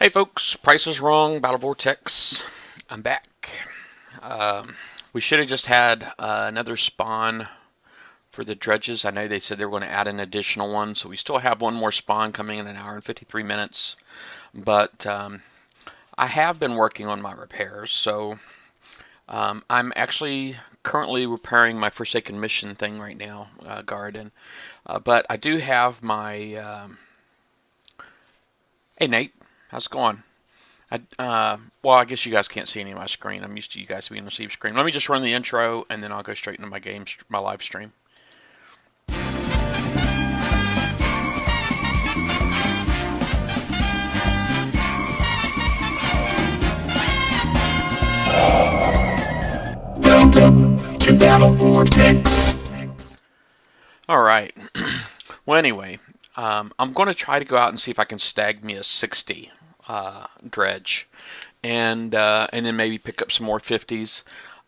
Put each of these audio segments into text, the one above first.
Hey folks, Price is Wrong, Battle Vortex. I'm back. We should have just had another spawn for the dredges. I know they said they were going to add an additional one, so we still have one more spawn coming in an hour and 53 minutes. But I have been working on my repairs, so I'm actually currently repairing my Forsaken Mission thing right now, garden. But I do have my... Hey Nate, how's it going? Well, I guess you guys can't see any of my screen. I'm used to you guys being on the receive screen. Let me just run the intro, and then I'll go straight into my live stream. Welcome to Battle Vortex. All right. Well, anyway, I'm going to try to go out and see if I can stag me a 60 dredge, and then maybe pick up some more 50s.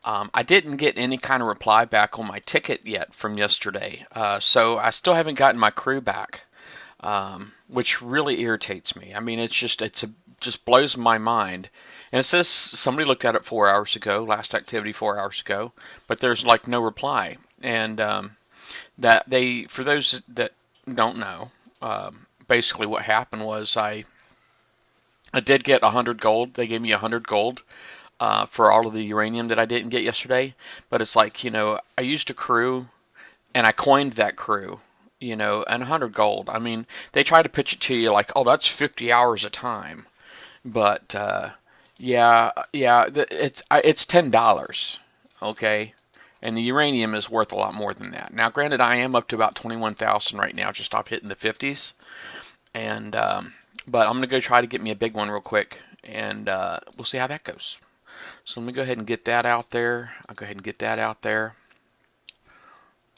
I didn't get any kind of reply back on my ticket yet from yesterday, so I still haven't gotten my crew back, which really irritates me. I mean, just blows my mind. And it says somebody looked at it 4 hours ago, last activity 4 hours ago, but there's like no reply. And for those that don't know, basically what happened was I did get 100 gold. They gave me 100 gold for all of the uranium that I didn't get yesterday. But it's like, I used a crew and I coined that crew, and 100 gold. I mean, they try to pitch it to you like, oh, that's 50 hours a time. But yeah, it's $10, okay? And the uranium is worth a lot more than that. Now, granted, I am up to about 21,000 right now, just off hitting the 50s. And but I'm gonna go try to get me a big one real quick, and we'll see how that goes. So let me go ahead and get that out there. I'll go ahead and get that out there.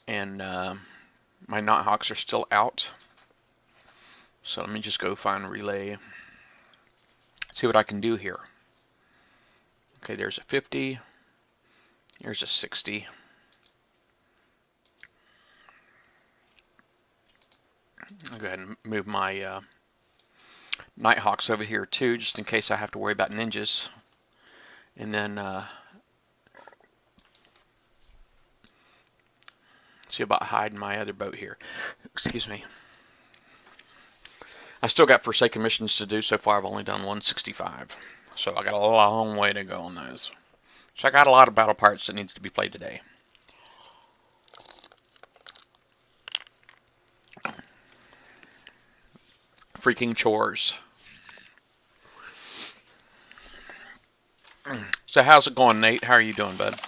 And my Nighthawks are still out. So let me just go find relay. See what I can do here. Okay, there's a 50. Here's a 60. I'll go ahead and move my Nighthawks over here too, just in case I have to worry about ninjas. And then see about hiding my other boat here. Excuse me. I still got Forsaken missions to do so far. I've only done 165. So I got a long way to go on those. So I got a lot of battle parts that needs to be played today. Freaking chores. So how's it going, Nate? How are you doing, bud?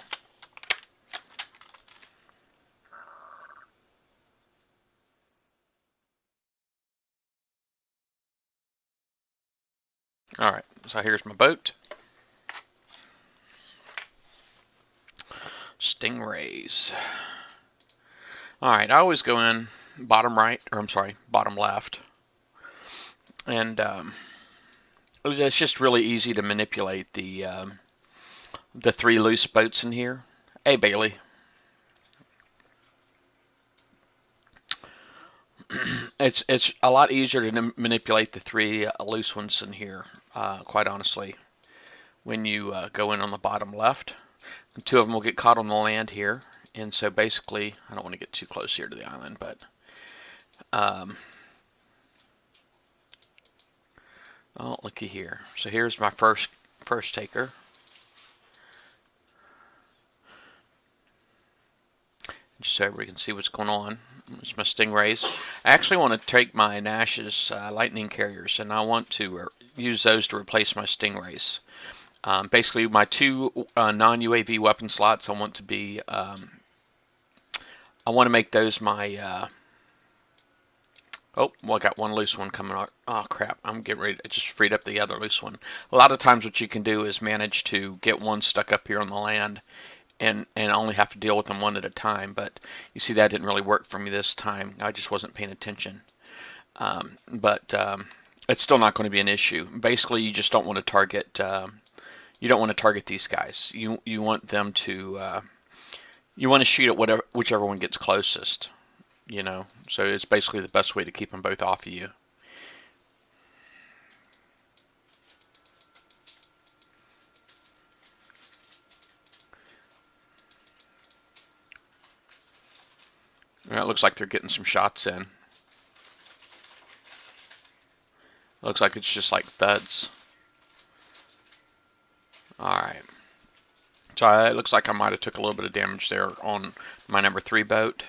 Alright, so here's my boat. Stingrays. Alright, I always go in bottom right, or I'm sorry, bottom left. And it's just really easy to manipulate the 3 loose boats in here. Hey, Bailey. It's a lot easier to manipulate the 3 loose ones in here, quite honestly, when you go in on the bottom left. 2 of them will get caught on the land here, and so basically, I don't want to get too close here to the island, but oh, looky here. So here's my first taker. Just so everybody can see what's going on. It's my Stingrays. I actually want to take my Nash's lightning carriers, and I want to use those to replace my Stingrays. Basically, my 2 non-UAV weapon slots, I want to be, I want to make those my, oh, well, I got one loose one coming out. Oh, crap, I'm getting ready. I just freed up the other loose one. A lot of times what you can do is manage to get one stuck up here on the land and only have to deal with them one at a time. But you see, that didn't really work for me this time. I just wasn't paying attention. But it's still not going to be an issue. Basically, you just don't want to target... you don't want to target these guys. You want them to you want to shoot at whichever one gets closest, So it's basically the best way to keep them both off of you. It looks like they're getting some shots in. Looks like it's just like thuds. Alright. So it looks like I might have took a little bit of damage there on my number 3 boat.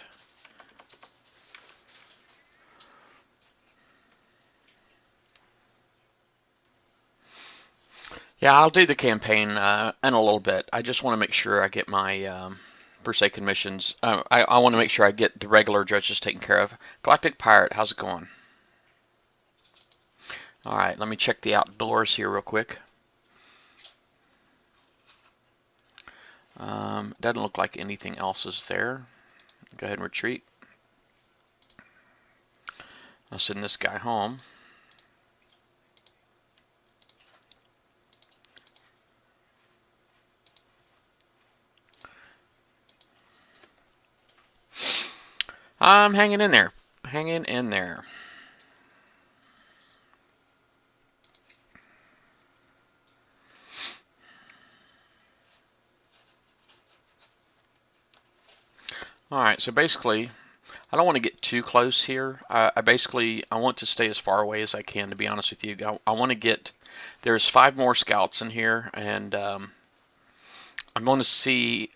Yeah, I'll do the campaign in a little bit. I just want to make sure I get my Forsaken missions. I want to make sure I get the regular dredges taken care of. Galactic Pirate, how's it going? Alright, let me check the outdoors here real quick. Doesn't look like anything else is there. Go ahead and retreat. I'll send this guy home. I'm hanging in there. Hanging in there. Alright, so basically, I don't want to get too close here. I want to stay as far away as I can, to be honest with you. I want to get, there's 5 more scouts in here, and I'm going to see,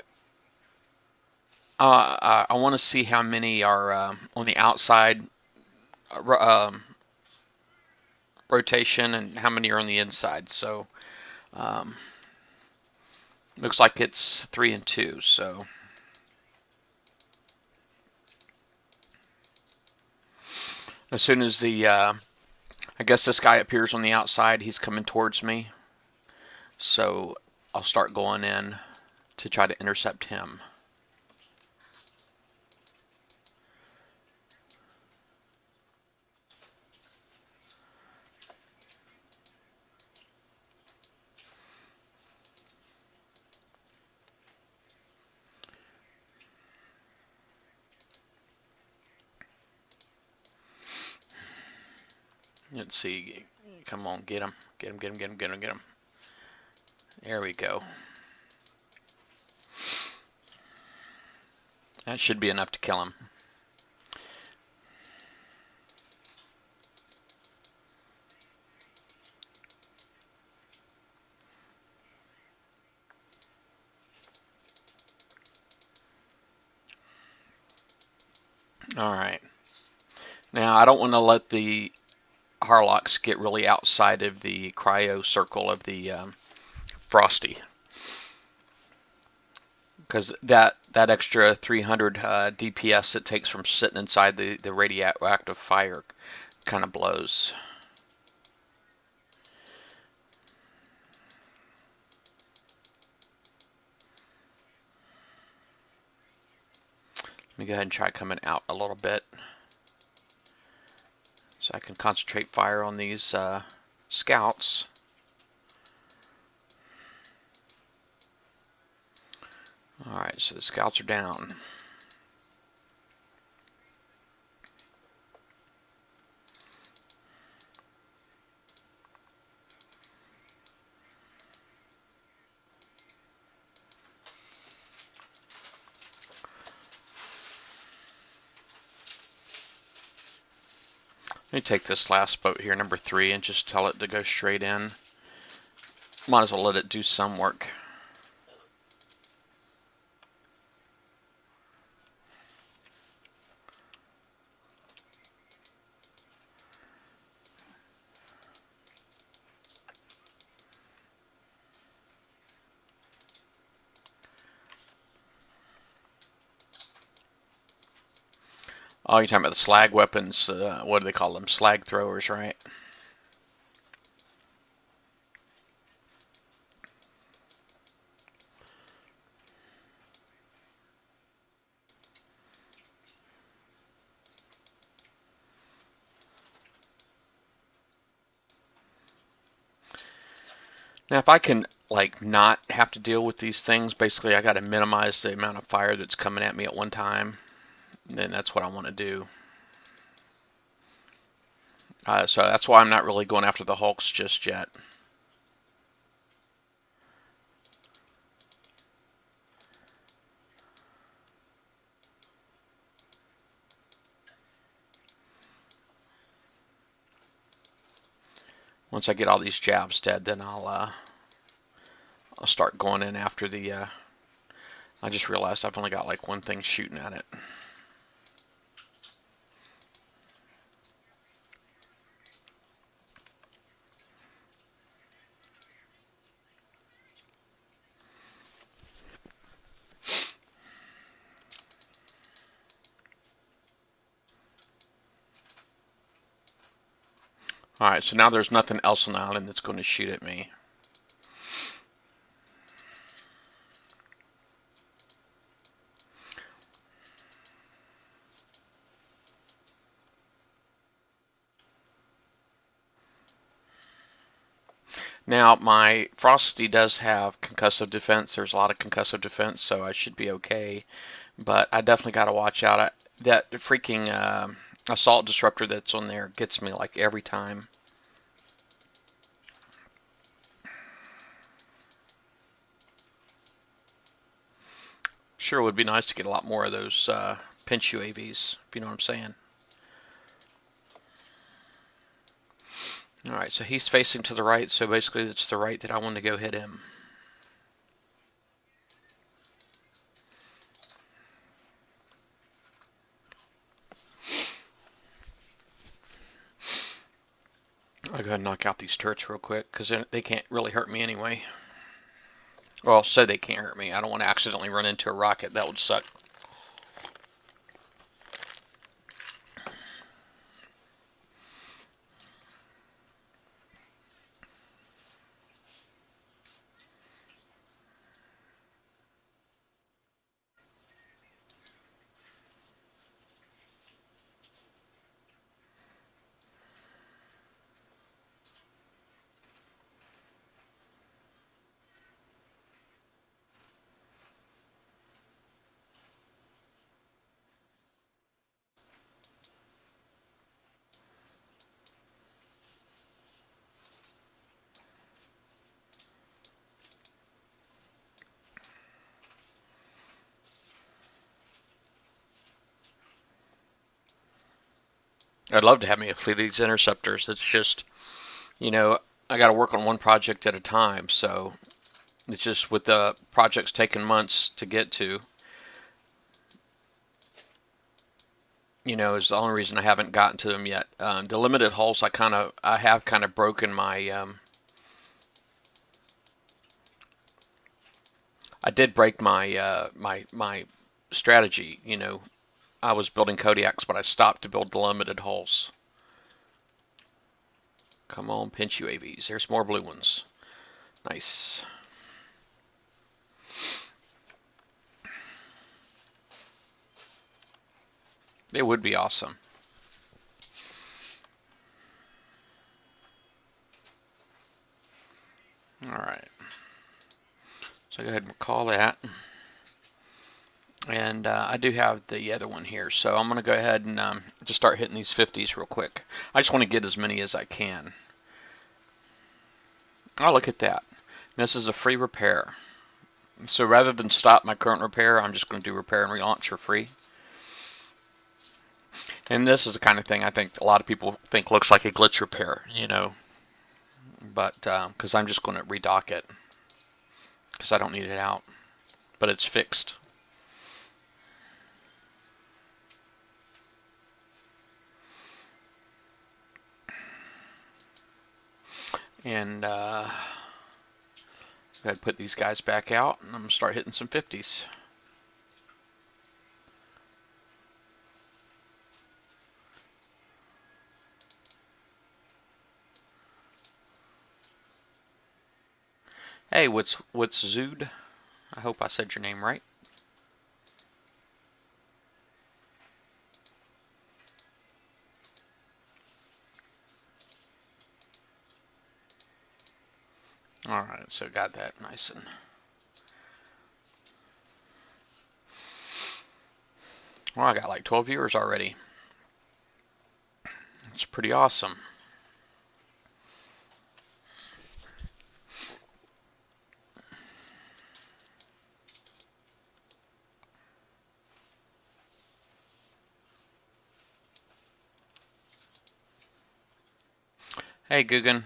I want to see how many are on the outside rotation and how many are on the inside. So, looks like it's 3 and 2, so. As soon as I guess this guy appears on the outside, he's coming towards me. So I'll start going in to try to intercept him. Let's see. Come on, get him. Get him, get him, get him, get him, get him. There we go. That should be enough to kill him. Alright. Now, I don't want to let the Harlocks get really outside of the cryo circle of the Frosty. Because that extra 300 DPS it takes from sitting inside the radioactive fire kind of blows. Let me go ahead and try coming out a little bit so I can concentrate fire on these scouts. Alright, so the scouts are down. Let me take this last boat here, number 3, and just tell it to go straight in. Might as well let it do some work. Oh, you're talking about the slag weapons. What do they call them? Slag throwers, right? Now, if I can, like, not have to deal with these things, basically I got to minimize the amount of fire that's coming at me at one time. Then that's what I want to do. So that's why I'm not really going after the Hulks just yet. Once I get all these jabs dead, then I'll start going in after the. I just realized I've only got like one thing shooting at it. Alright, so now there's nothing else on the island that's going to shoot at me. Now, my Frosty does have concussive defense. There's a lot of concussive defense, so I should be okay. But I definitely got to watch out. That freaking assault disruptor that's on there gets me like every time. Sure would be nice to get a lot more of those pinch UAVs, if you know what I'm saying. Alright, so he's facing to the right, so basically it's the right that I want to go hit him. I'll go ahead and knock out these turrets real quick, because they can't really hurt me anyway. Well, so they can't hurt me. I don't want to accidentally run into a rocket. That would suck. I'd love to have me a fleet of these interceptors. It's just, you know, I got to work on one project at a time. So it's just with the projects taking months to get to, you know, is the only reason I haven't gotten to them yet. The limited hulls, I have kind of broken my. I did break my my strategy. You know, I was building Kodiaks, but I stopped to build the limited hulls. Come on, pinch UAVs. There's more blue ones. Nice. It would be awesome. Alright. So go ahead and recall that. And I do have the other one here. So I'm going to go ahead and just start hitting these 50s real quick. I just want to get as many as I can. Oh, look at that. This is a free repair. So rather than stop my current repair, I'm just going to do repair and relaunch for free. And this is the kind of thing I think a lot of people think looks like a glitch repair, you know. But because I'm just going to redock it because I don't need it out. But it's fixed. And go ahead and put these guys back out, and I'm going to start hitting some 50s. Hey, what's Zood? I hope I said your name right. Alright, so got that nice and... Well, I got like 12 viewers already. It's pretty awesome. Hey, Guggen.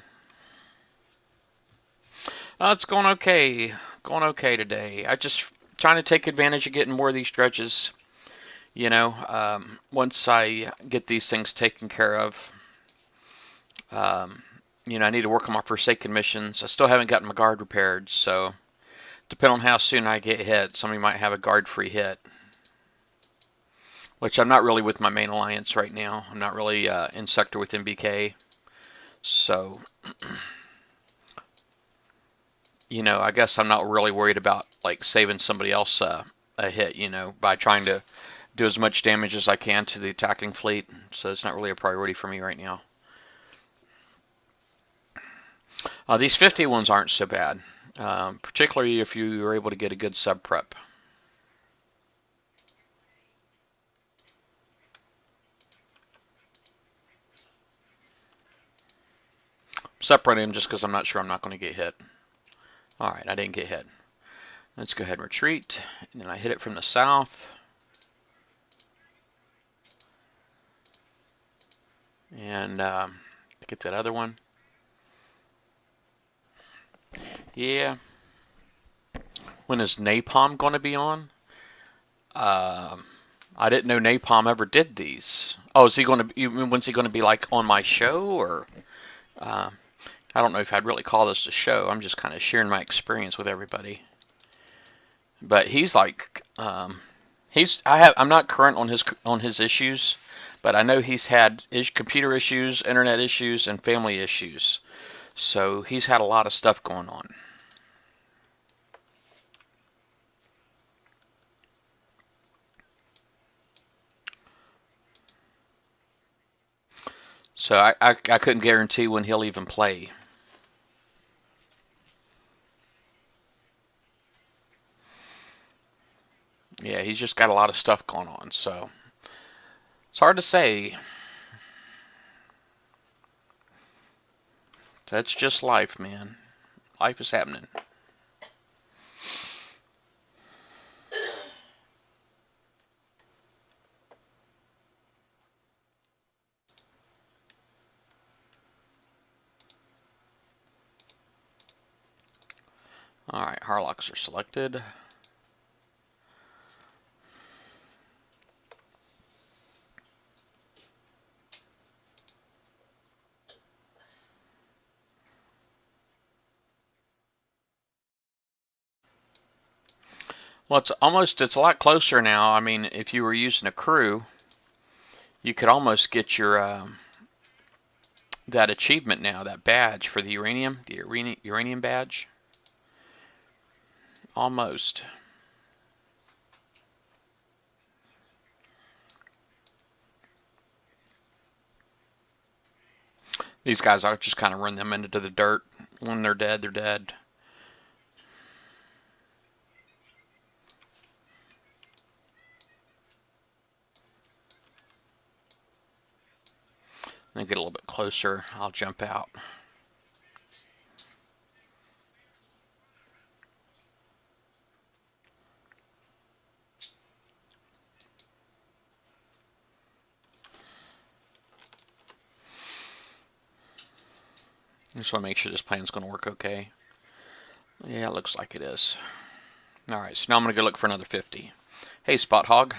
It's going okay. Going okay today. I just trying to take advantage of getting more of these dredges. Once I get these things taken care of, um, I need to work on my Forsaken missions. I still haven't gotten my guard repaired, so depending on how soon I get hit, somebody might have a guard-free hit. Which I'm not really with my main alliance right now. I'm not really in sector with NBK. So, I guess I'm not really worried about like saving somebody else a hit, by trying to do as much damage as I can to the attacking fleet. So it's not really a priority for me right now. These 50 ones aren't so bad, particularly if you are able to get a good sub prep. Separating them just because I'm not sure I'm not going to get hit. Alright, I didn't get hit. Let's go ahead and retreat. And then I hit it from the south. And get that other one. Yeah. When is Napalm going to be on? I didn't know Napalm ever did these. Oh, is he going to? When's he going to be like on my show or? Uh, I don't know if I'd really call this a show. I'm just kind of sharing my experience with everybody. But he's like, I'm not current on his issues, but I know he's had computer issues, internet issues, and family issues. So he's had a lot of stuff going on. So I couldn't guarantee when he'll even play. Yeah, he's just got a lot of stuff going on, so it's hard to say. That's just life, man. Life is happening. Alright, Harlocks are selected. Well, it's a lot closer now. I mean, if you were using a crew, you could almost get your that achievement now, that badge for the uranium badge. Almost. These guys, I just kind of run them into the dirt. When they're dead, they're dead. Then get a little bit closer, I'll jump out. Just want to make sure this plan's going to work okay. Yeah, it looks like it is. Alright, so now I'm going to go look for another 50. Hey, Spot Hog.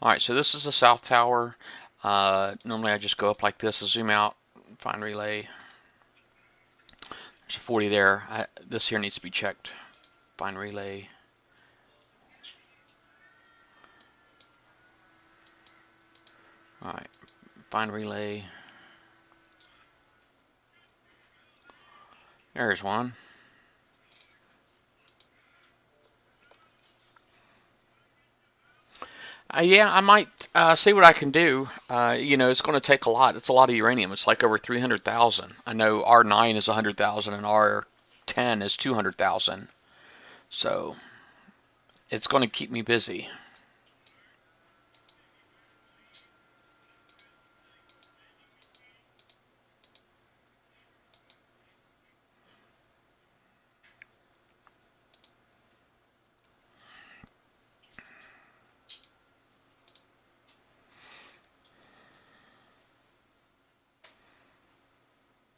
Alright, so this is the south tower. Normally I just go up like this, zoom out, find relay. There's a 40 there. This here needs to be checked. Find relay. Alright, find relay. There's one. Yeah, I might see what I can do. It's going to take a lot. It's a lot of uranium. It's like over 300,000. I know R9 is 100,000 and R10 is 200,000. So it's going to keep me busy.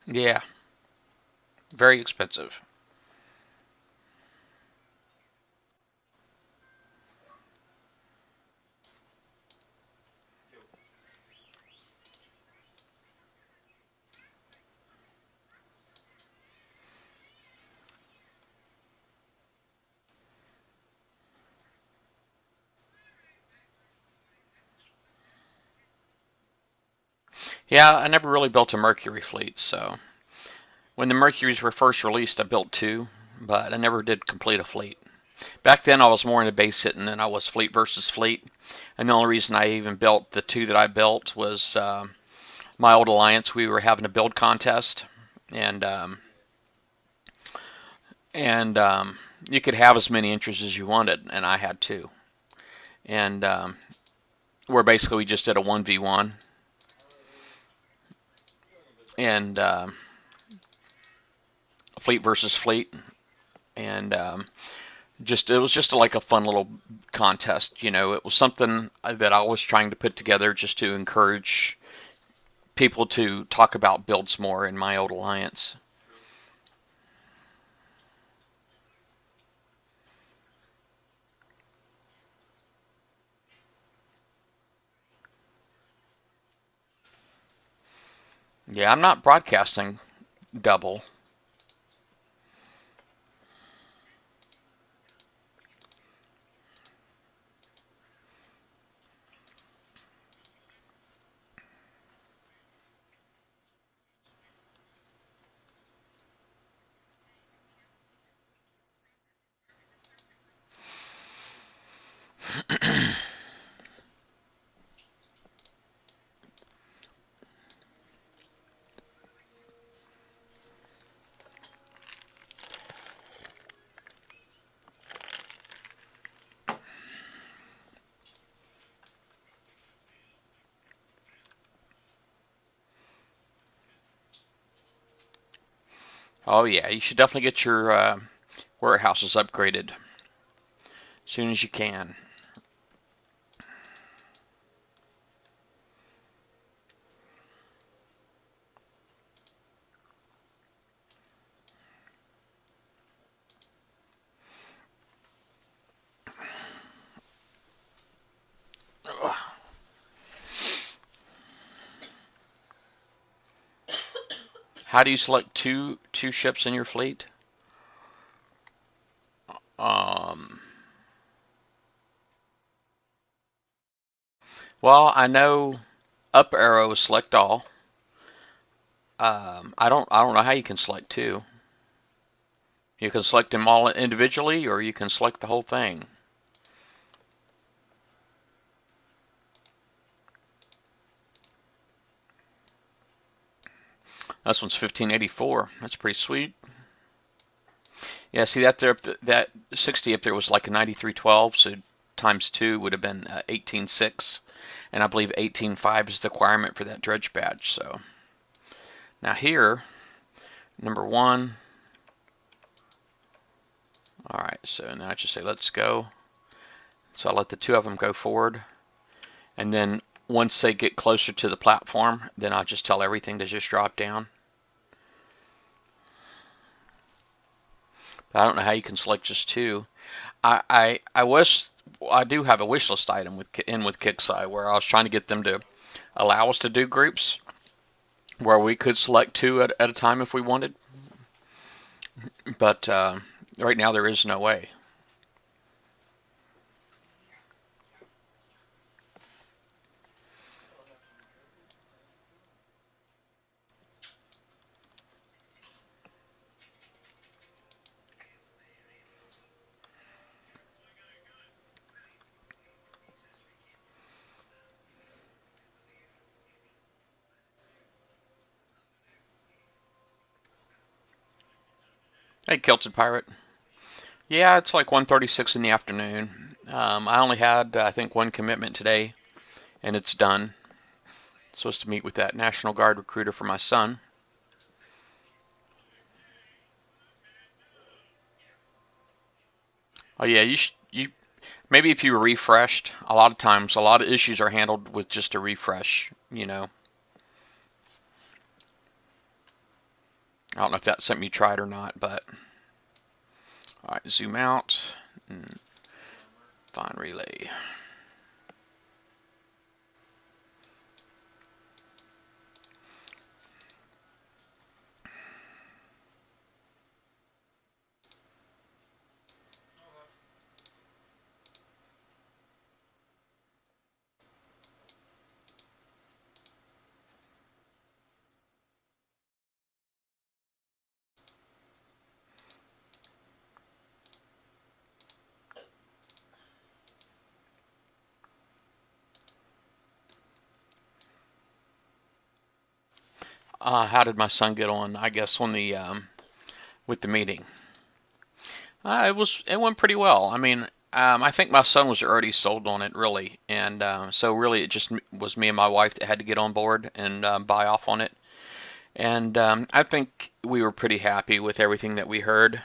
Yeah, Very expensive. Yeah, I never really built a Mercury fleet, so when the Mercuries were first released, I built two, but I never did complete a fleet. Back then, I was more into base hitting than I was fleet versus fleet, and the only reason I even built the two that I built was my old alliance. We were having a build contest, and and you could have as many entries as you wanted, and I had two, and where basically we just did a 1v1, and fleet versus fleet, and just it was just like a fun little contest. It was something that I was trying to put together just to encourage people to talk about builds more in my old alliance. Yeah, I'm not broadcasting double. Oh yeah, you should definitely get your warehouses upgraded as soon as you can. How do you select two ships in your fleet? Um, well, I know up arrow is select all. I don't know how you can select two. You can select them all individually, or you can select the whole thing. This one's 1584. That's pretty sweet. Yeah, see that there, that 60 up there was like a 9312, so times two would have been 186, and I believe 185 is the requirement for that dredge badge. So now here, number one. All right, so now I just say let's go. So I let the two of them go forward, and then once they get closer to the platform, then I'll just tell everything to just drop down. But I don't know how you can select just two. I wish I do have a wish list item with KIXEYE where I was trying to get them to allow us to do groups where we could select two at a time if we wanted. But right now there is no way. Hey, Kilted Pirate. Yeah, it's like 1:36 in the afternoon. I only had, I think, one commitment today, and it's done. Supposed to meet with that National Guard recruiter for my son. Oh yeah, you maybe if you were refreshed. A lot of times, a lot of issues are handled with just a refresh. I don't know if that's something you tried or not, but all right, zoom out and find relay. How did my son get on? I guess on the with the meeting. It went pretty well. I mean, I think my son was already sold on it really, and so really it just was me and my wife that had to get on board and buy off on it. And I think we were pretty happy with everything that we heard.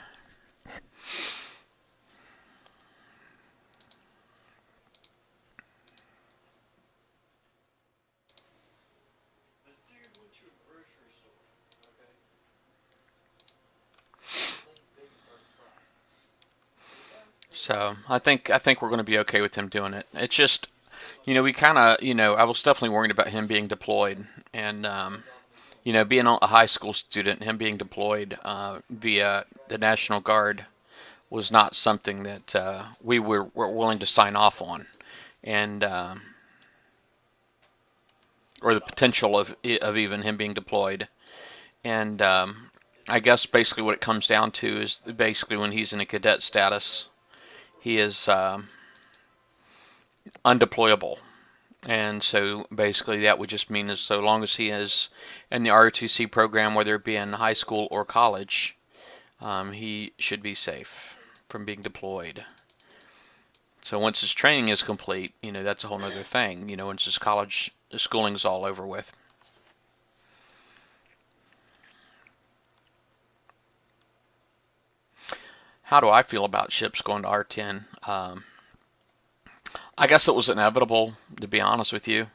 So I think we're going to be okay with him doing it. It's just, we kind of, I was definitely worried about him being deployed, and being a high school student, him being deployed via the National Guard was not something that we were willing to sign off on, and or the potential of even him being deployed. And I guess basically what it comes down to is basically when he's in a cadet status, he is undeployable. And so basically that would just mean as so long as he is in the ROTC program, whether it be in high school or college, he should be safe from being deployed. So once his training is complete, that's a whole other thing. Once his college schooling is all over with. How do I feel about ships going to R10? I guess it was inevitable, to be honest with you.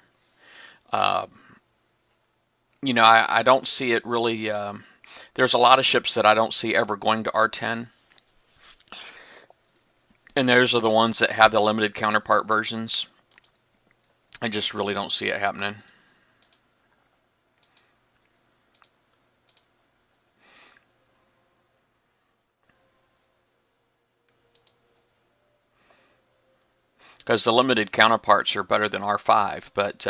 Uh, I don't see it really. There's a lot of ships that I don't see ever going to R10, and those are the ones that have the limited counterpart versions. I just really don't see it happening. Because the limited counterparts are better than R5, but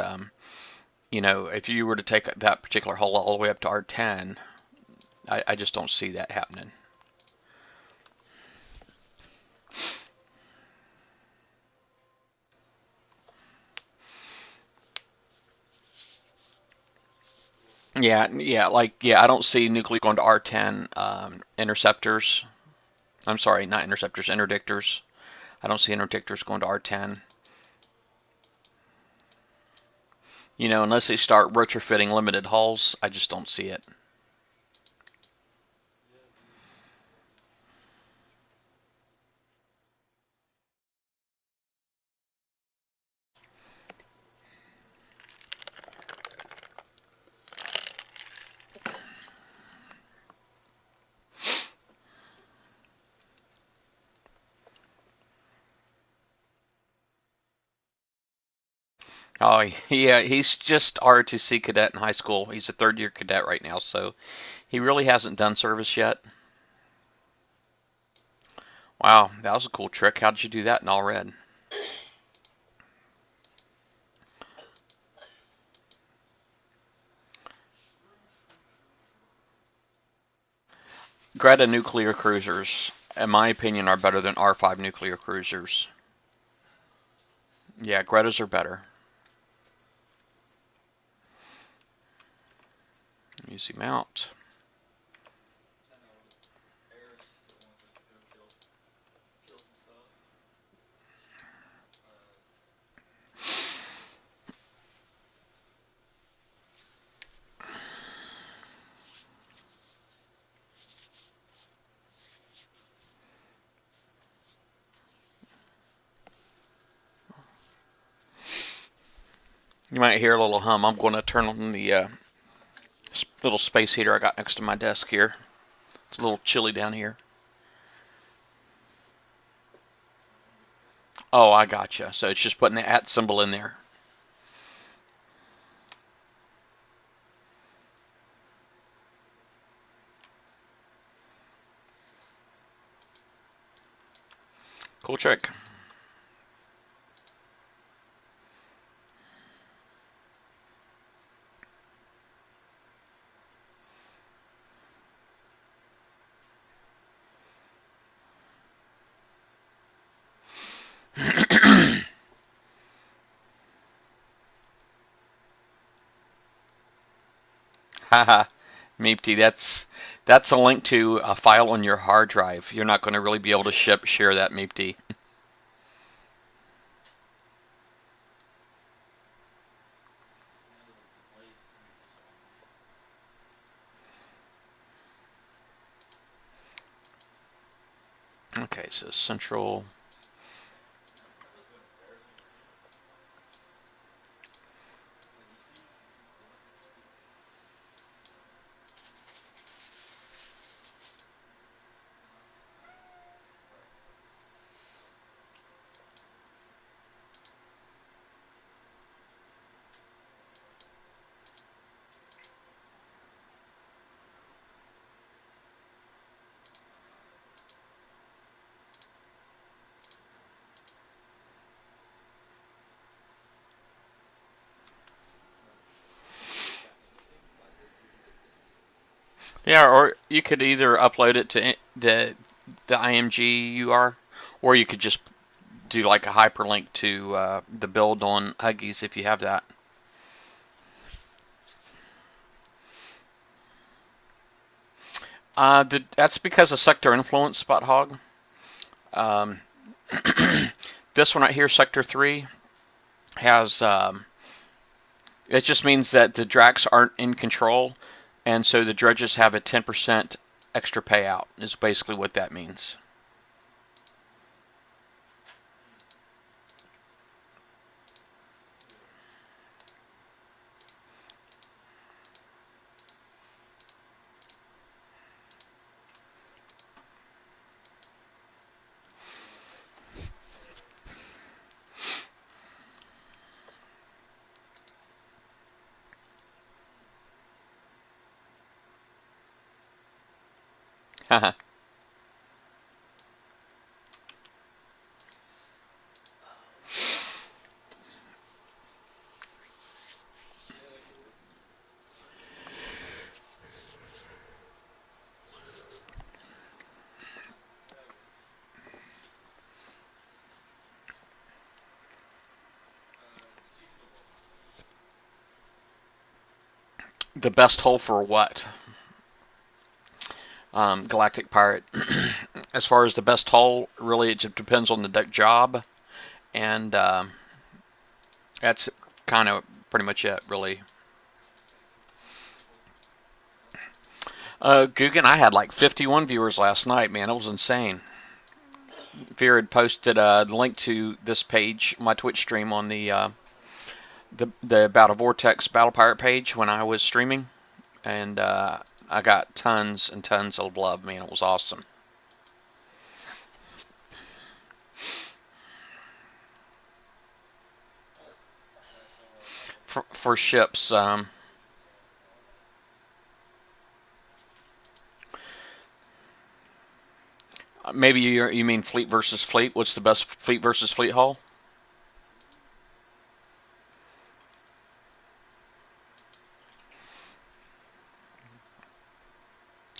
if you were to take that particular hull all the way up to R10, I just don't see that happening. Yeah, I don't see nuclear going to R10 interceptors. I'm sorry, not interceptors, interdictors. I don't see interdictors going to R10. Unless they start retrofitting limited hulls, I just don't see it. Oh, yeah, he's just ROTC cadet in high school. He's a third year cadet right now, so he really hasn't done service yet. Wow, that was a cool trick. How did you do that in all red? Greta nuclear cruisers, in my opinion, are better than R5 nuclear cruisers. Yeah, Greta's are better. Let me zoom out. You might hear a little hum. I'm going to turn on the little space heater I got next to my desk here. It's a little chilly down here. Oh, I gotcha. So it's just putting the @ symbol in there. Cool trick. Haha, Meepty, that's a link to a file on your hard drive. You're not going to really be able to share that, Meepty. Okay, so central. Yeah, or you could either upload it to the IMG UR, or you could just do like a hyperlink to the build on Huggies if you have that. That's because of sector influence, Spot Hog. Um, this one right here, Sector 3, has it just means that the Dracs aren't in control, and so the dredges have a 10% extra payout, is basically what that means. The best hole for what? Galactic Pirate. As far as the best hole, really it just depends on the deck job, and that's kind of pretty much it, really. Guggen, I had like 51 viewers last night, man. It was insane. Fear had posted the link to this page, my Twitch stream, on the About a Vortex Battle Pirate page when I was streaming, and I got tons and tons of love, man. It was awesome. For ships, maybe you mean fleet versus fleet. What's the best fleet versus fleet hull?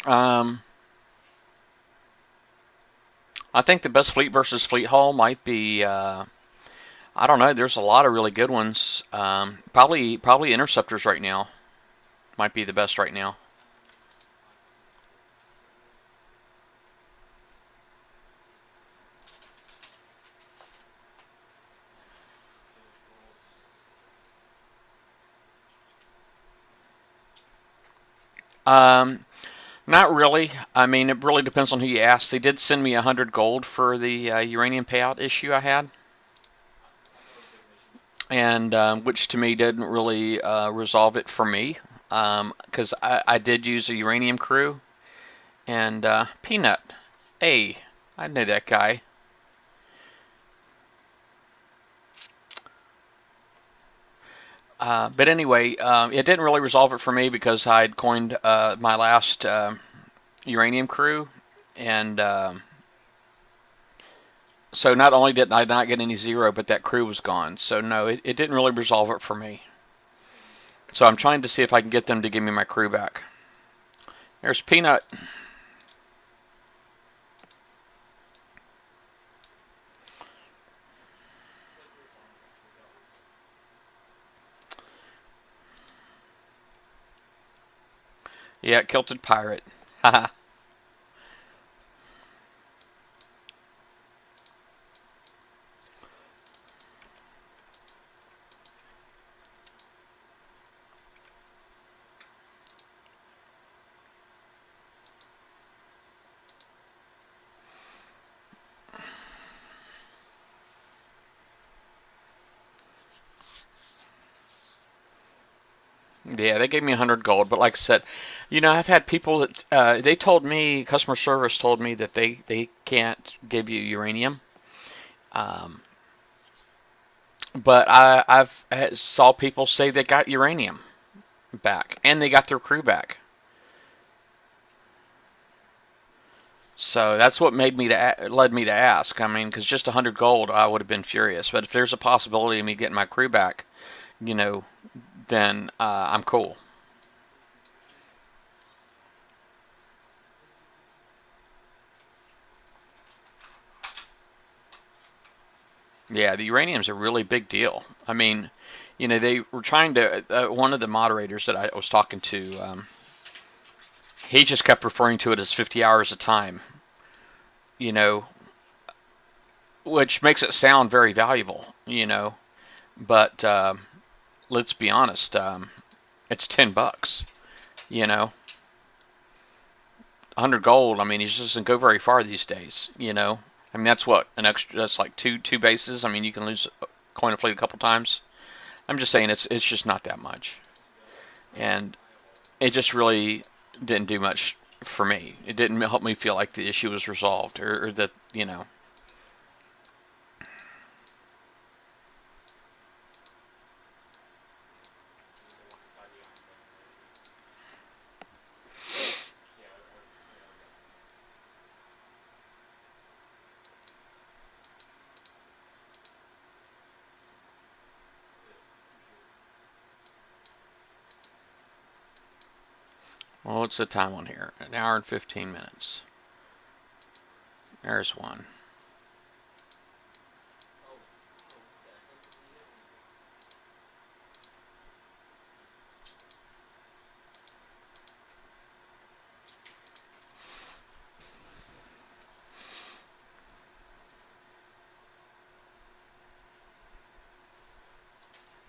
Um, I think the best fleet versus fleet hull might be. I don't know. There's a lot of really good ones. Probably interceptors right now might be the best right now. Um, Not really. I mean, it really depends on who you ask. They did send me 100 gold for the uranium payout issue I had, and which to me didn't really resolve it for me. because I did use a uranium crew. And Peanut, hey, I know that guy. But anyway, it didn't really resolve it for me because I had coined my last uranium crew, and so not only did I not get any zero, but that crew was gone. So no, it didn't really resolve it for me. So I'm trying to see if I can get them to give me my crew back. There's Peanut. Yeah, Kilted Pirate. Haha. Yeah, they gave me 100 gold, but like I said, I've had people that they told me, customer service told me that they can't give you uranium. Um, but I've saw people say they got uranium back and they got their crew back. So that's what led me to ask. I mean, because just 100 gold, I would have been furious. But if there's a possibility of me getting my crew back, you know, then I'm cool. Yeah, the uranium's a really big deal. I mean, they were trying to. One of the moderators that I was talking to, he just kept referring to it as 50 hours a time. You know, which makes it sound very valuable. But let's be honest, it's $10. You know, 100 gold. I mean, it just doesn't go very far these days. I mean that's what an extra. That's like two bases. I mean, you can lose coin of fleet a couple times. I'm just saying it's just not that much, and it just really didn't do much for me. It didn't help me feel like the issue was resolved or that Well, what's the time on here? An hour and 15 minutes. There's one.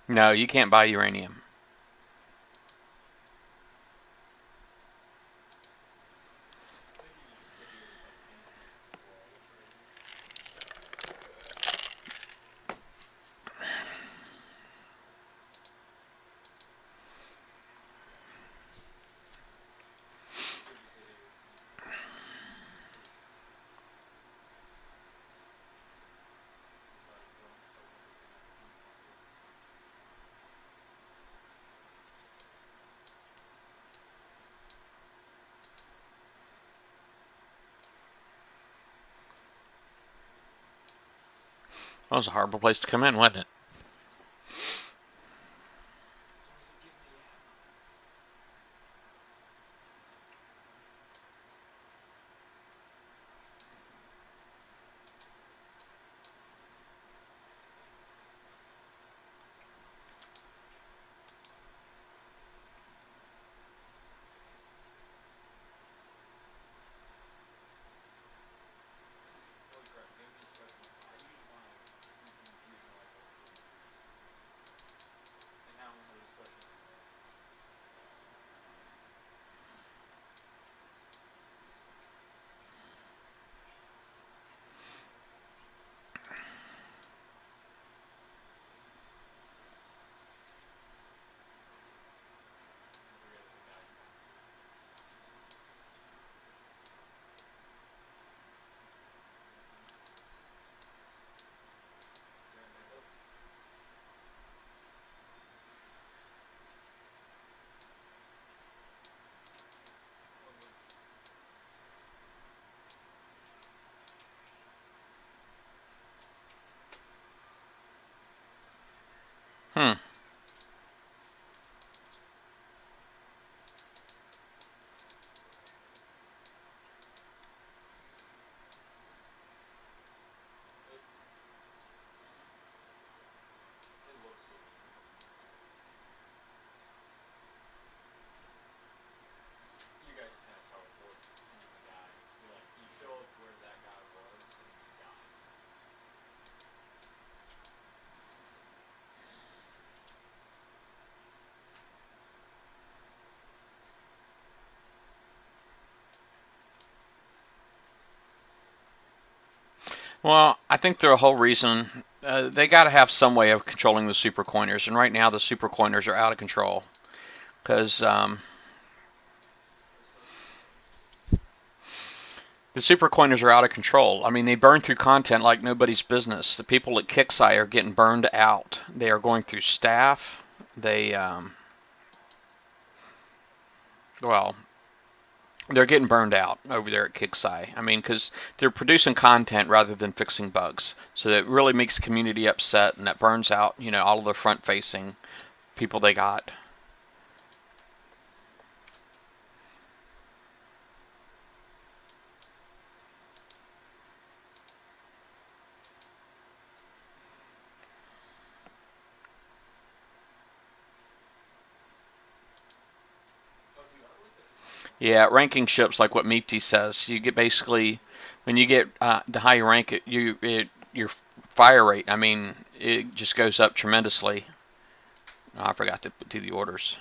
No, you can't buy uranium. That was a horrible place to come in, wasn't it? Well, I think the whole reason they got to have some way of controlling the super coiners, and right now the super coiners are out of control because the super coiners are out of control. I mean, they burn through content like nobody's business. The people at PRICEi are getting burned out. They are going through staff. They well, they're getting burned out over there at PRICEi. I mean, because they're producing content rather than fixing bugs. So that really makes the community upset, and that burns out, all of the front-facing people they got. Yeah, ranking ships like what Meepty says. You get basically when you get the higher you rank, your fire rate. I mean, it just goes up tremendously. Oh, I forgot to do the orders,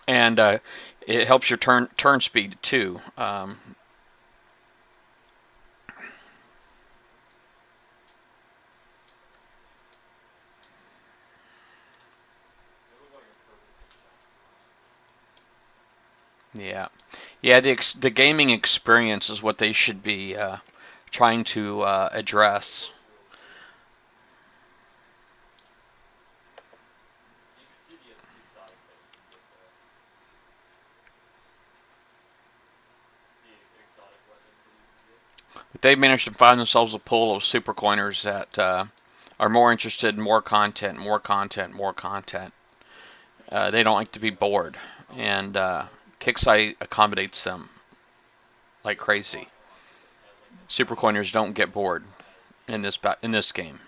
and it helps your turn speed too. Yeah, yeah. The gaming experience is what they should be trying to address. But they've managed to find themselves a pool of super coiners that are more interested in more content, more content, more content. They don't like to be bored, and PRICEi accommodates them like crazy. Super coiners don't get bored in this game.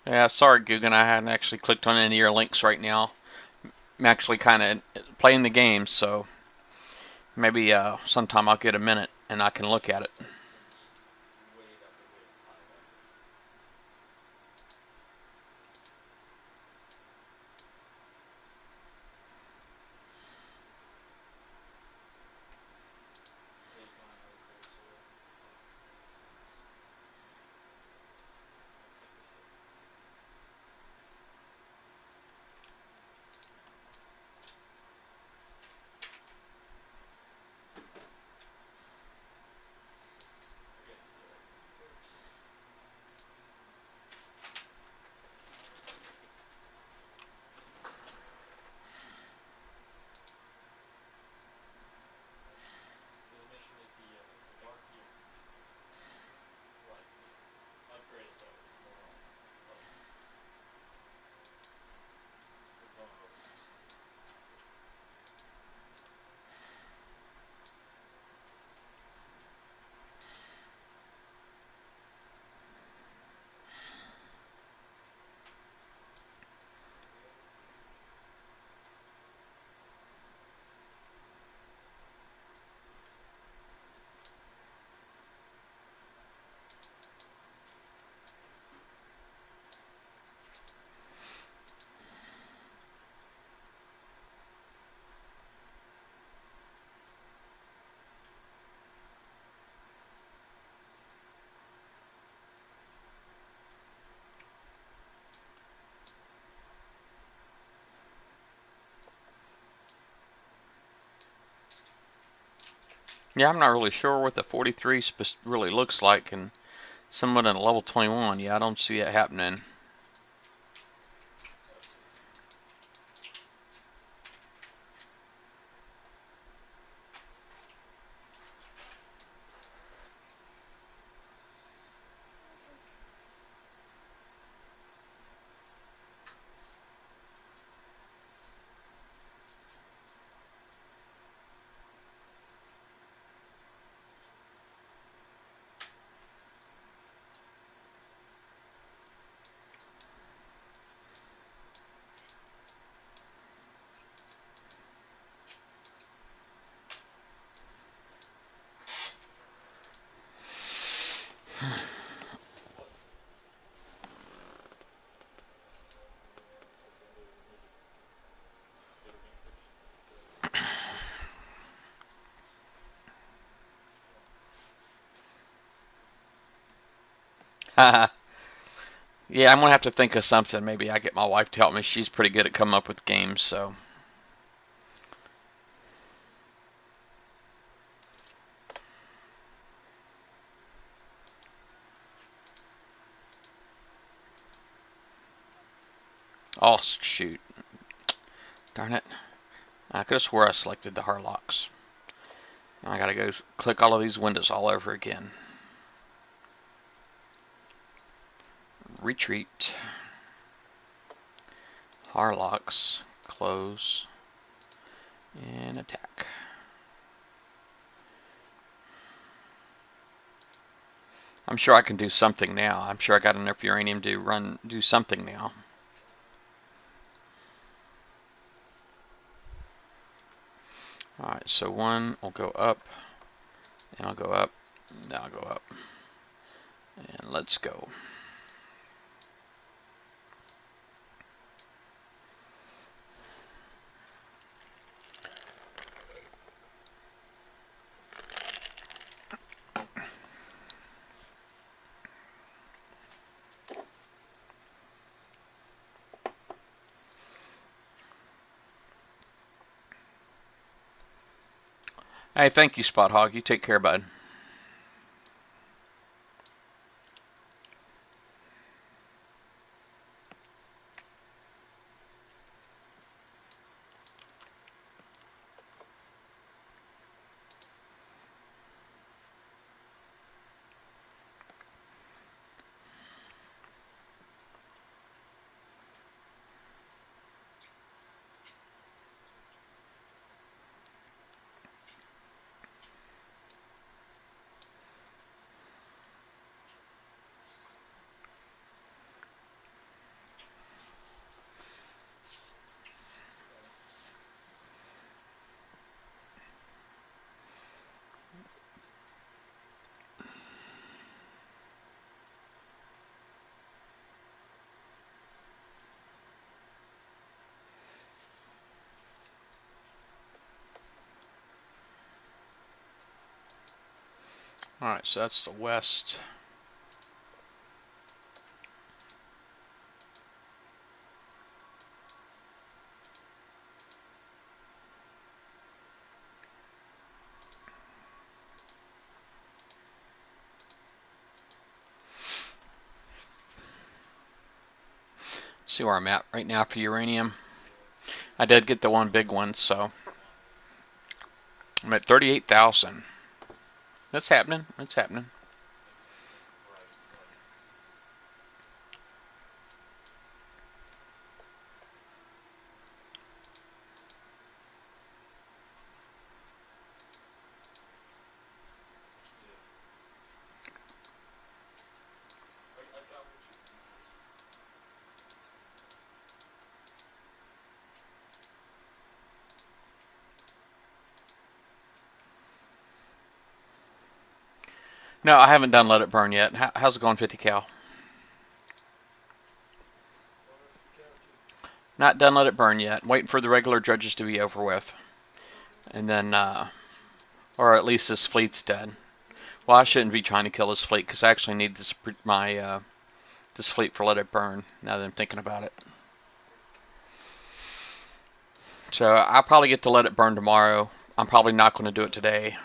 Yeah, sorry, Guggen, I hadn't actually clicked on any of your links right now. I'm actually kind of playing the game, so maybe sometime I'll get a minute and I can look at it. Yeah, I'm not really sure what the 43 really looks like, and someone in a level 21, yeah, I don't see it happening. Yeah, I'm gonna have to think of something. Maybe I get my wife to help me. She's pretty good at coming up with games, so. Oh, shoot. Darn it. I could have swore I selected the Harlocks. I gotta go click all of these windows all over again. Retreat. Harlocks. Close. And attack. I'm sure I can do something now. I'm sure I got enough uranium to do something now. Alright, so one will go up, and I'll go up, and then I'll go up. And let's go. Hey, thank you, Spot Hog. You take care, bud. Alright, so that's the west. See where I'm at right now for uranium. I did get the one big one, so I'm at 38,000. That's happening. That's happening. No, I haven't done Let It Burn yet. How's it going, 50 cal? Not done Let It Burn yet. Waiting for the regular judges to be over with. And then, or at least this fleet's dead. Well, I shouldn't be trying to kill this fleet because I actually need this fleet for Let It Burn. Now that I'm thinking about it. So I'll probably get to Let It Burn tomorrow. I'm probably not going to do it today.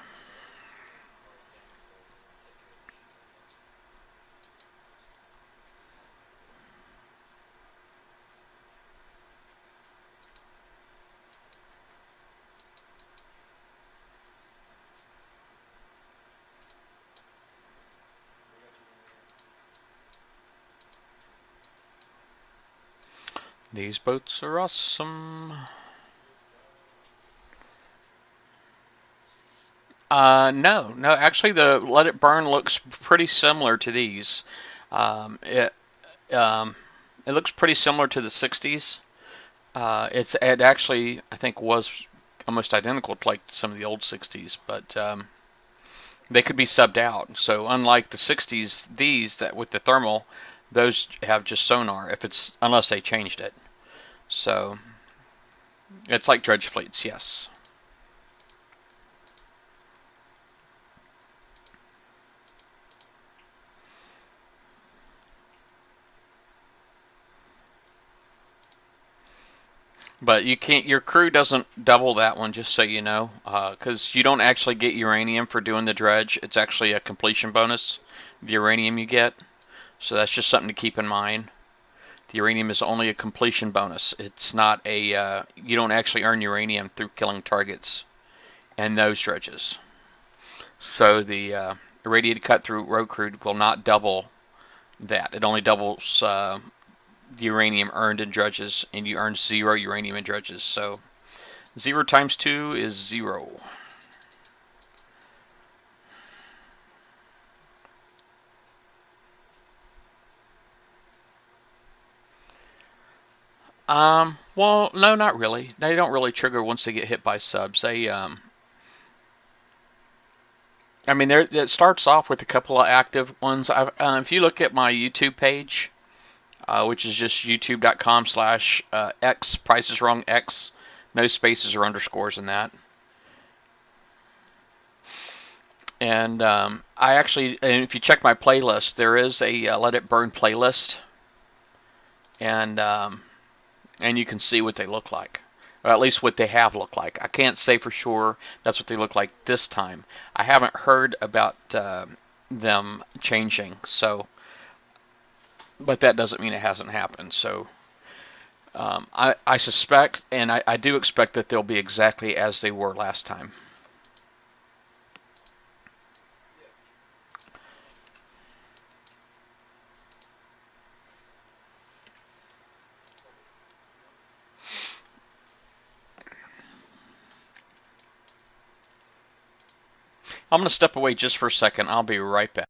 These boats are awesome. No, actually, the Let It Burn looks pretty similar to these. Um, it um, it looks pretty similar to the 60s. It actually I think was almost identical to like some of the old 60s, but they could be subbed out. So unlike the 60s, these that with the thermal, those have just sonar if it's unless they changed it. So it's like dredge fleets, yes. But you can't. Your crew doesn't double that one, just so you know, because you don't actually get uranium for doing the dredge. It's actually a completion bonus, the uranium you get. So that's just something to keep in mind. The uranium is only a completion bonus. It's not a. You don't actually earn uranium through killing targets and those dredges. So the irradiated cut through road crude will not double that. It only doubles the uranium earned in dredges, and you earn 0 uranium in dredges. So 0 times 2 is 0. Well, no, not really. They don't really trigger once they get hit by subs. I mean, it starts off with a couple of active ones. If you look at my YouTube page, which is just youtube.com/x, Price is Wrong X, no spaces or underscores in that. And and if you check my playlist, there is a Let It Burn playlist, and you can see what they look like, or at least what they have looked like. I can't say for sure that's what they look like this time. I haven't heard about them changing, but that doesn't mean it hasn't happened. So I suspect, and I do expect that they'll be exactly as they were last time. I'm going to step away just for a second. I'll be right back.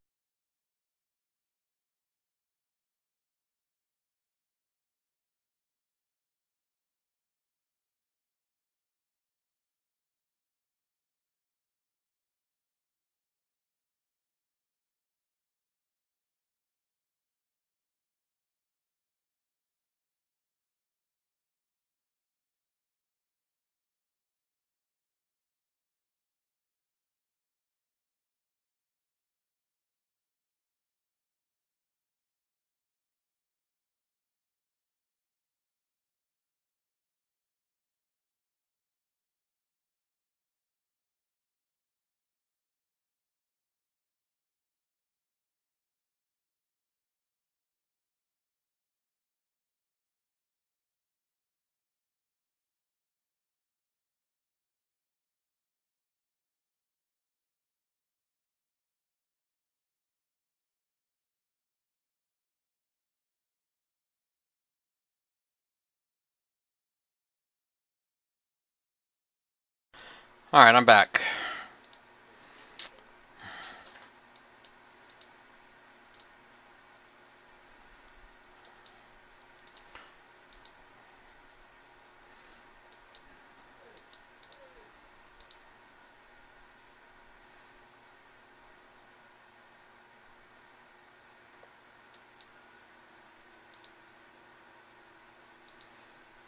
All right, I'm back.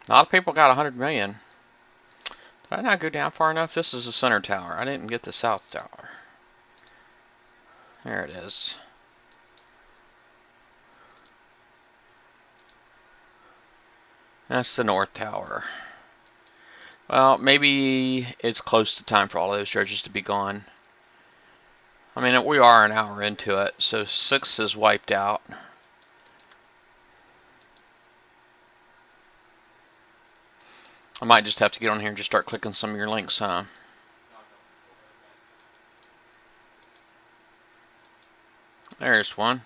A lot of people got 100 million. Did I not go down far enough? This is the center tower. I didn't get the south tower. There it is. That's the north tower. Well, maybe it's close to time for all those dredges to be gone. I mean, we are an hour into it, so 6 is wiped out. I might just have to get on here and just start clicking some of your links, huh? There's one.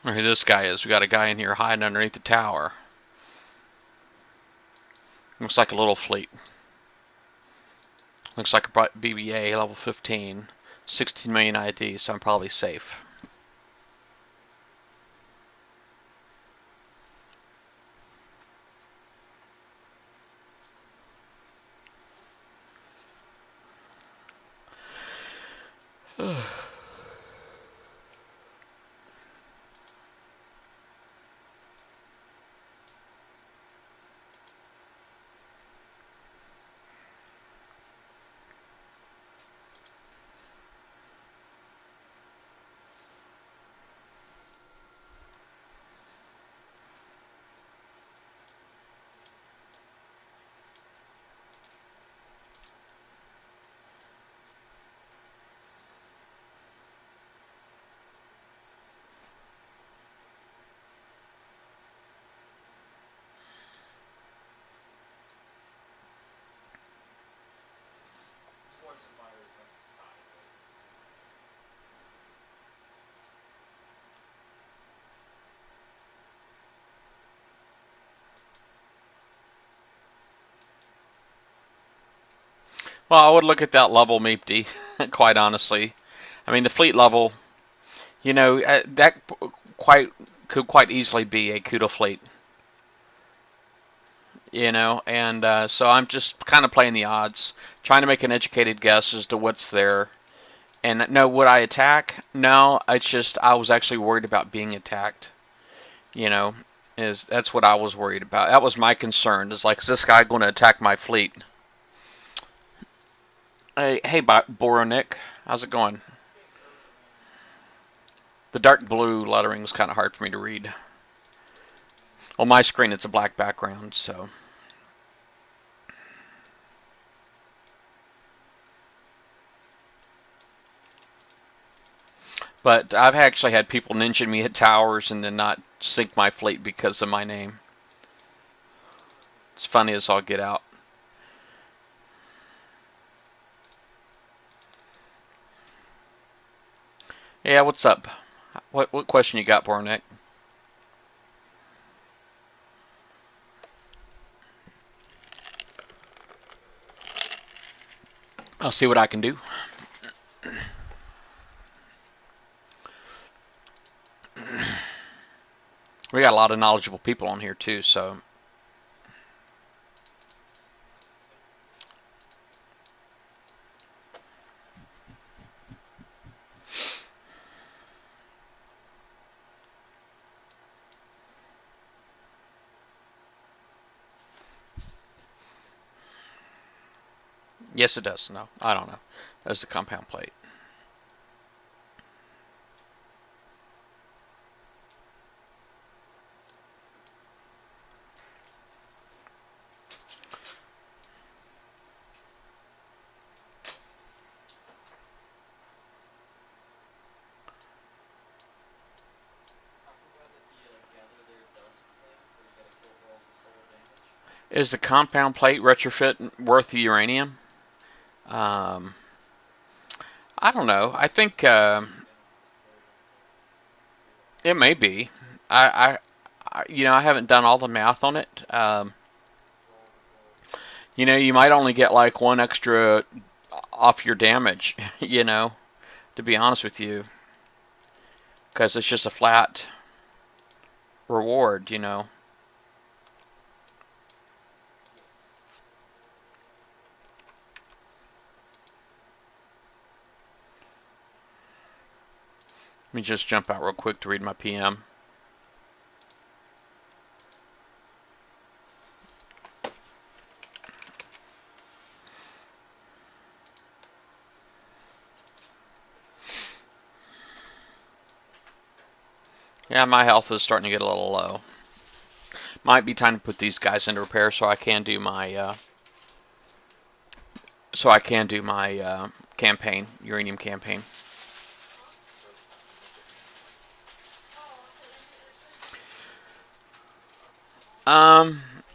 Or who this guy is. We got a guy in here hiding underneath the tower. Looks like a little fleet. Looks like a BBA level 15. 16 million ID, so I'm probably safe. Well, I would look at that level, Meepty, quite honestly. I mean, the fleet level, that could quite easily be a Kuda fleet. And so I'm just kind of playing the odds, trying to make an educated guess as to what's there. And no, would I attack? No, it's just I was actually worried about being attacked. That's what I was worried about. That was my concern. Is like, is this guy going to attack my fleet? Hey, Boronik, how's it going? The dark blue lettering is kind of hard for me to read. On my screen, it's a black background, so. But I've actually had people ninja me at towers and then not sink my fleet because of my name. It's funny as all get out. Yeah, what's up? What question you got, Bornek? I'll see what I can do. We got a lot of knowledgeable people on here too, so. Yes, it does. No, I don't know. That's the compound plate. Is the compound plate retrofit worth the uranium? Um, I don't know. I think it may be. I haven't done all the math on it. You might only get like one extra off your damage. To be honest with you, because it's just a flat reward. Let me just jump out real quick to read my PM. Yeah, my health is starting to get a little low. Might be time to put these guys into repair so I can do my campaign, uranium campaign.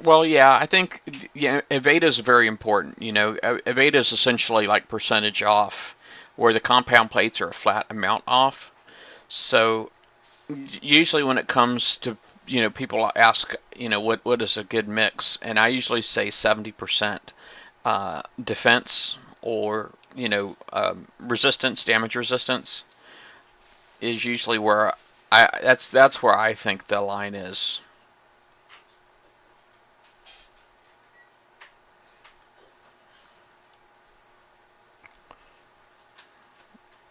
Well, yeah, I think Evada is very important. Evada is essentially like percentage off, where the compound plates are a flat amount off. So usually when it comes to, people ask, what is a good mix, and I usually say 70% defense, or resistance, damage resistance is usually where that's where I think the line is.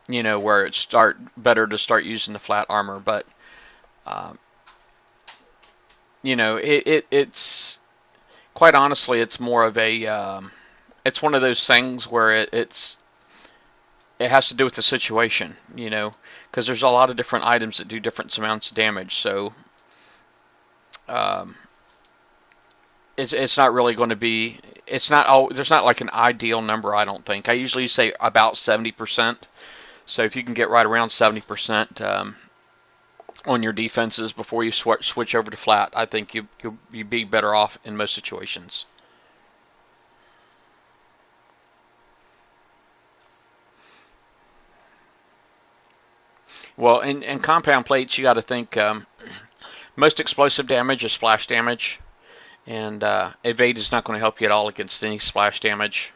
Where it's better to start using the flat armor, but um, it's quite honestly, it's more of a it's one of those things where it has to do with the situation, because there's a lot of different items that do different amounts of damage. So um, it's not really going to be. It's not. Oh, there's not like an ideal number. I don't think. I usually say about 70%. So if you can get right around 70% on your defenses before you switch over to flat, I think you'll be better off in most situations. Well, in compound plates, you got to think most explosive damage is splash damage, and evade is not going to help you at all against any splash damage.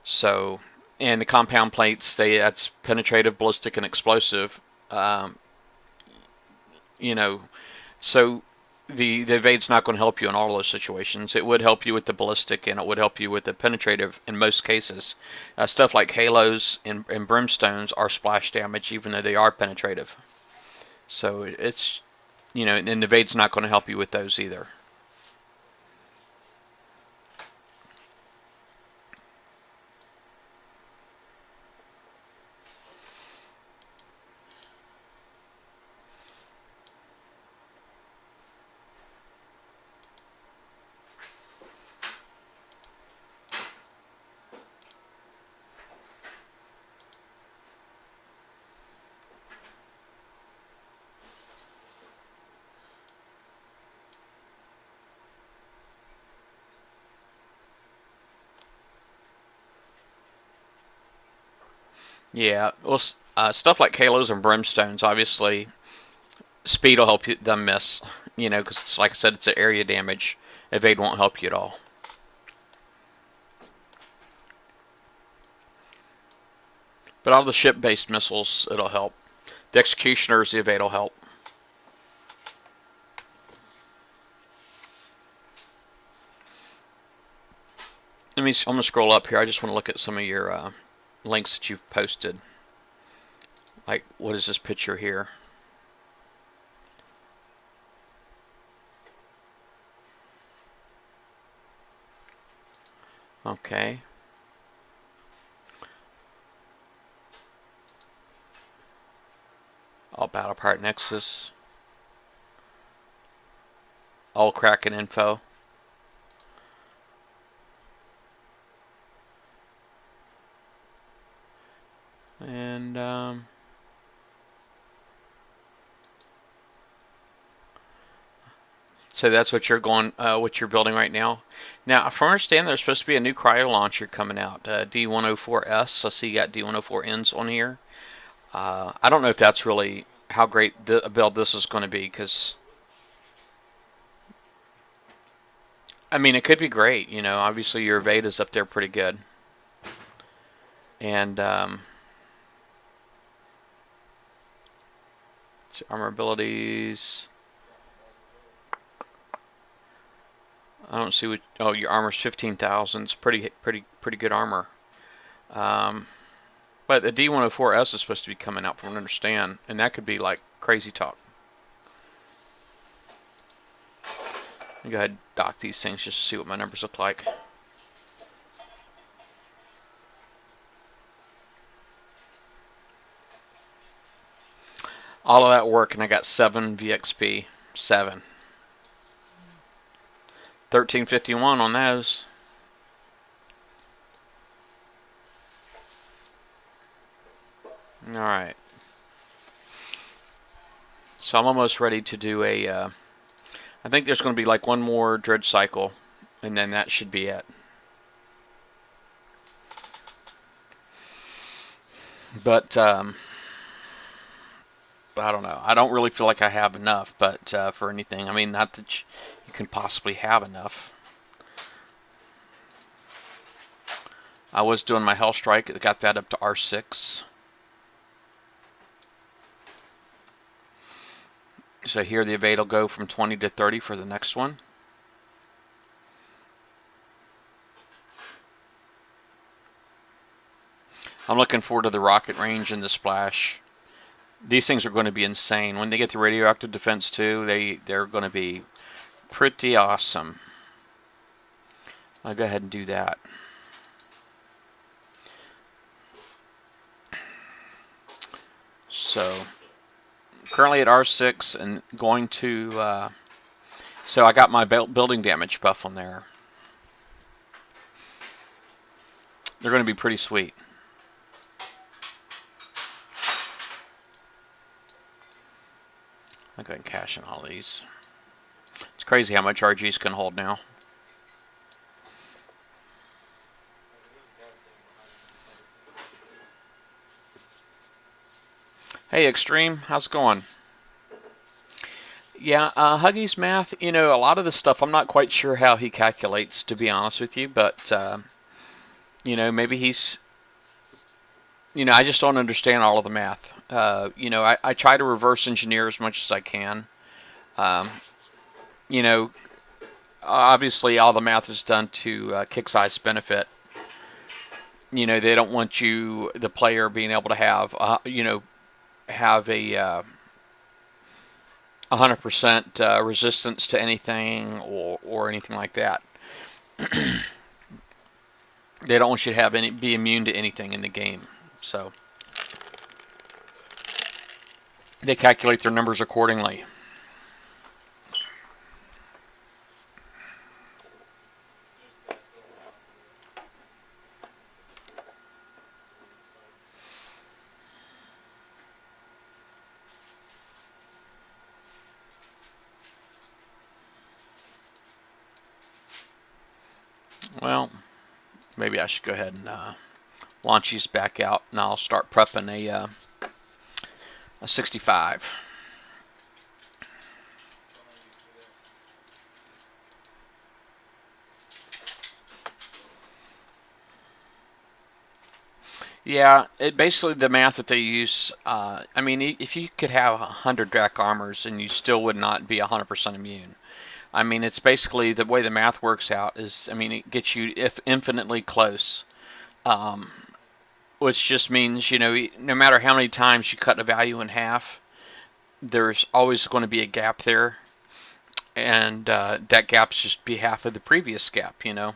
So, and the compound plates, that's penetrative, ballistic, and explosive. Um, you know, so the evade's not going to help you in all those situations. It would help you with the ballistic, and it would help you with the penetrative in most cases. Stuff like halos and brimstones are splash damage, even though they are penetrative. So it's and the evade's not going to help you with those either. Yeah, well, stuff like halos and brimstones, obviously, speed will help them miss. Because it's like I said, it's an area damage. Evade won't help you at all. But all the ship-based missiles, it'll help. The executioners, the evade will help. I'm gonna scroll up here. I just want to look at some of your links that you've posted. Like, what is this picture here? Okay. All battle part Nexus. All Kraken info. And so that's what what you're building right now. Now, if I understand, there's supposed to be a new cryo launcher coming out, D104S. I see you got D104Ns on here. I don't know if that's really how great a build this is going to be, because I mean, it could be great. Obviously your evade is up there pretty good, and so armor abilities. I don't see what. Oh, your armor's 15,000. It's pretty good armor. But the D104S is supposed to be coming out, from what I understand, and that could be like crazy talk. Go ahead and dock these things just to see what my numbers look like. All of that work, and I got 7 VXP. 7. 1351 on those. Alright. So I'm almost ready to do I think there's going to be like one more dredge cycle, and then that should be it. But I don't know. I don't really feel like I have enough, but for anything, I mean, not that you can possibly have enough. I was doing my Hell Strike. It got that up to R6. So here the evade will go from 20 to 30 for the next one. I'm looking forward to the rocket range and the splash. These things are going to be insane. When they get the radioactive defense too, they're going to be pretty awesome. I'll go ahead and do that. So currently at R6 and going to, so I got my building damage buff on there. They're going to be pretty sweet. I'll go ahead and cash in all these. It's crazy how much RGs can hold now. Hey Extreme, how's it going? Yeah, Huggy's math, you know, a lot of the stuff I'm not quite sure how he calculates, to be honest with you, but, you know, maybe he's, you know, I just don't understand all of the math. You know, I try to reverse engineer as much as I can. You know, obviously all the math is done to PRICEisWRONG's benefit. You know, they don't want you, the player, being able to have, you know, have a 100% resistance to anything or anything like that. They don't want you to have be immune to anything in the game. So they calculate their numbers accordingly. Well, maybe I should go ahead and launch these back out, and I'll start prepping a 65. Yeah, it basically the math that they use. I mean, if you could have 100 Drac armors and you still would not be 100% immune. I mean, it's basically the way the math works out is. I mean, it gets you if infinitely close, which just means you know no matter how many times you cut a value in half, there's always going to be a gap there, and that gap's just be half of the previous gap. You know.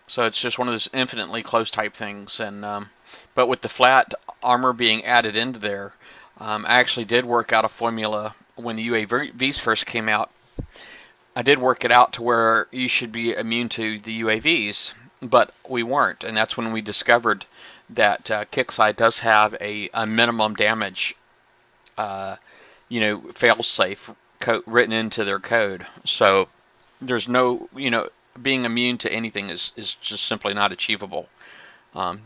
So it's just one of those infinitely close type things. And but with the flat armor being added into there, I actually did work out a formula when the UAVs first came out. I did work it out to where you should be immune to the UAVs, but we weren't. And that's when we discovered that PRICEisWRONG does have a minimum damage, you know, fail-safe written into their code. So there's no, you know, being immune to anything is just simply not achievable. Um,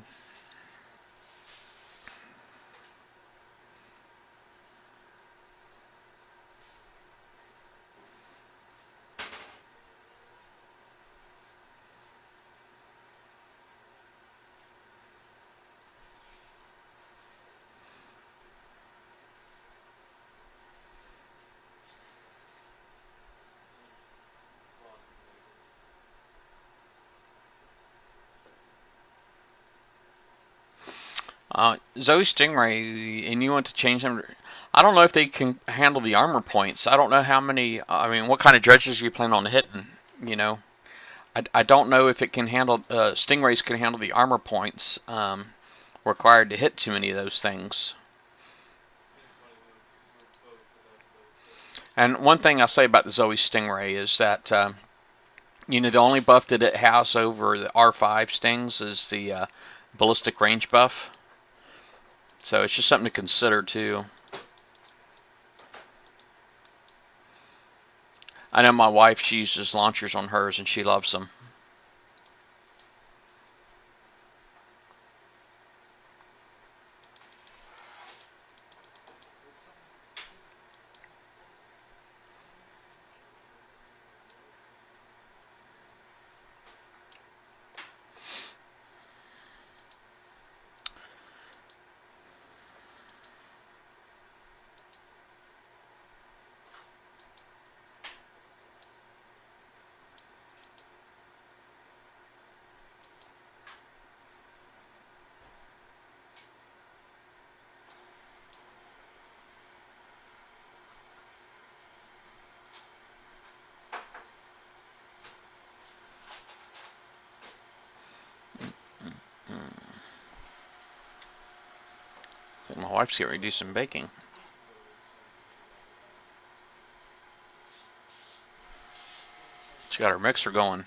Zoe Stingray, and you want to change them? I don't know if they can handle the armor points. I don't know how many. I mean, what kind of dredges you plan on hitting? You know, I don't know if it can handle. Stingrays can handle the armor points required to hit too many of those things. And one thing I'll say about the Zoe Stingray is that you know the only buff that it has over the R5 stings is the ballistic range buff. So it's just something to consider too. I know my wife, she uses launchers on hers and she loves them. My wife's getting ready to do some baking. She got her mixer going.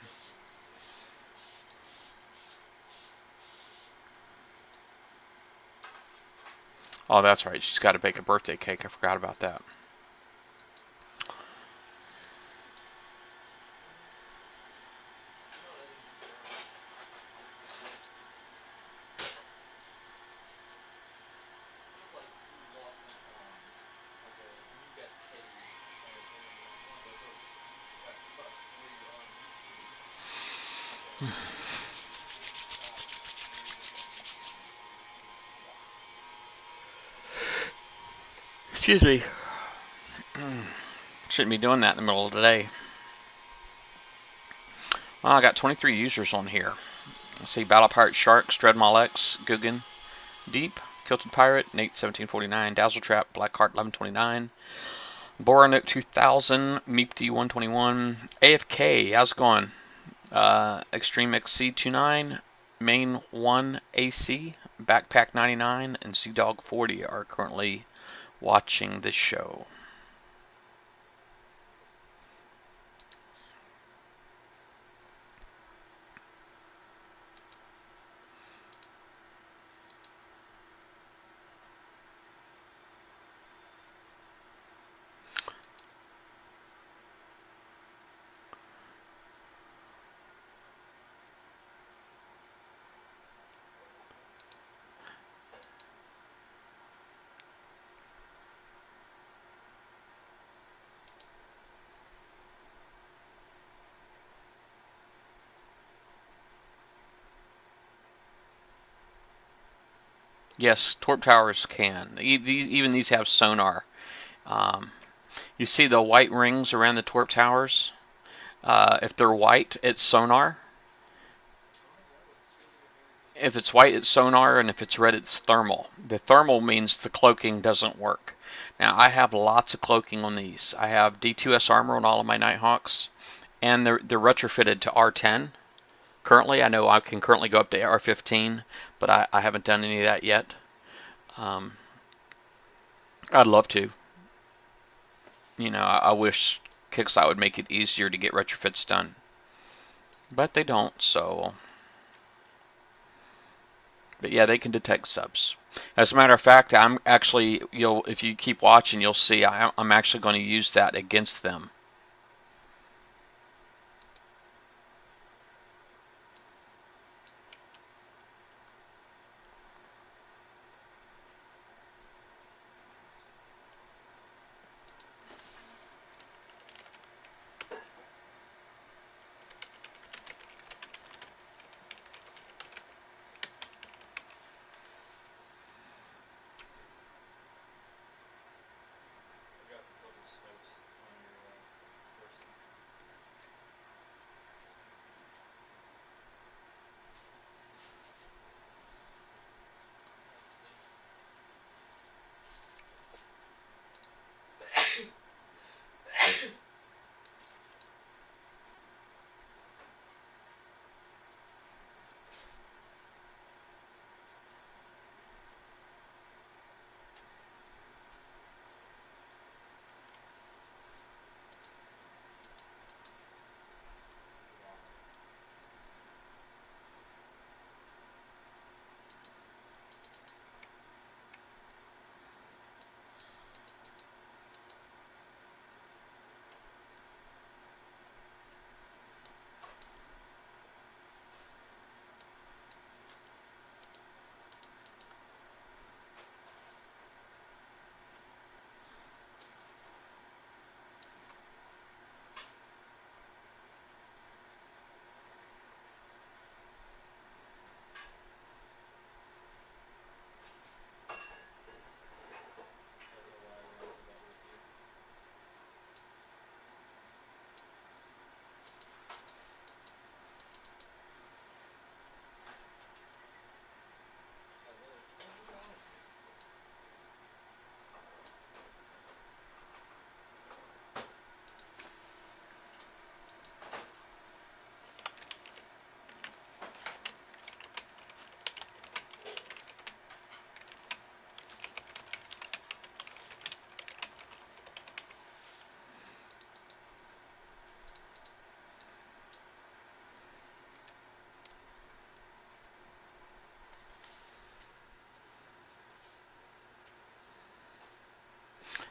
Oh, that's right. She's got to bake a birthday cake. I forgot about that. Excuse me. Shouldn't be doing that in the middle of the day. Well, I got 23 users on here. Let's see, Battle Pirate Sharks, Dreadmaul X, Guggen, Deep, Kilted Pirate, Nate 1749, Dazzle Trap, Blackheart 1129, Boranuk 2000, Meepty 121, AFK, how's it going? Extreme XC 29, Main 1 AC, Backpack 99, and Sea Dog 40 are currently watching this show. Yes, Torp Towers can. Even these have sonar. Um, you see the white rings around the Torp Towers? If they're white, it's sonar. If it's white, it's sonar, and if it's red, it's thermal. The thermal means the cloaking doesn't work. Now, I have lots of cloaking on these. I have D2S armor on all of my Nighthawks, and they're retrofitted to R10. Currently, I know I can currently go up to R15, but I haven't done any of that yet. I'd love to. You know, I wish Kickslot would make it easier to get retrofits done, but they don't. So, but yeah, they can detect subs. As a matter of fact, I'm actually if you keep watching, you'll see I'm actually going to use that against them.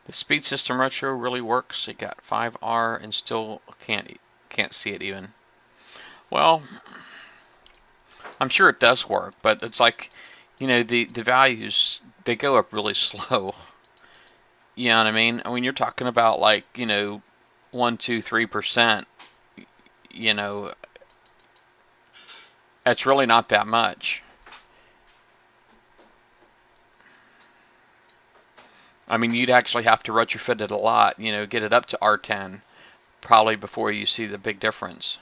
The speed system retro really works. It got 5R and still can't see it even. Well, I'm sure it does work, but it's like, the values, they go up really slow. You know what I mean? I mean, you're talking about like, 1, 2, 3%. You know, that's really not that much. I mean, you'd actually have to retrofit it a lot, get it up to R10 probably before you see the big difference.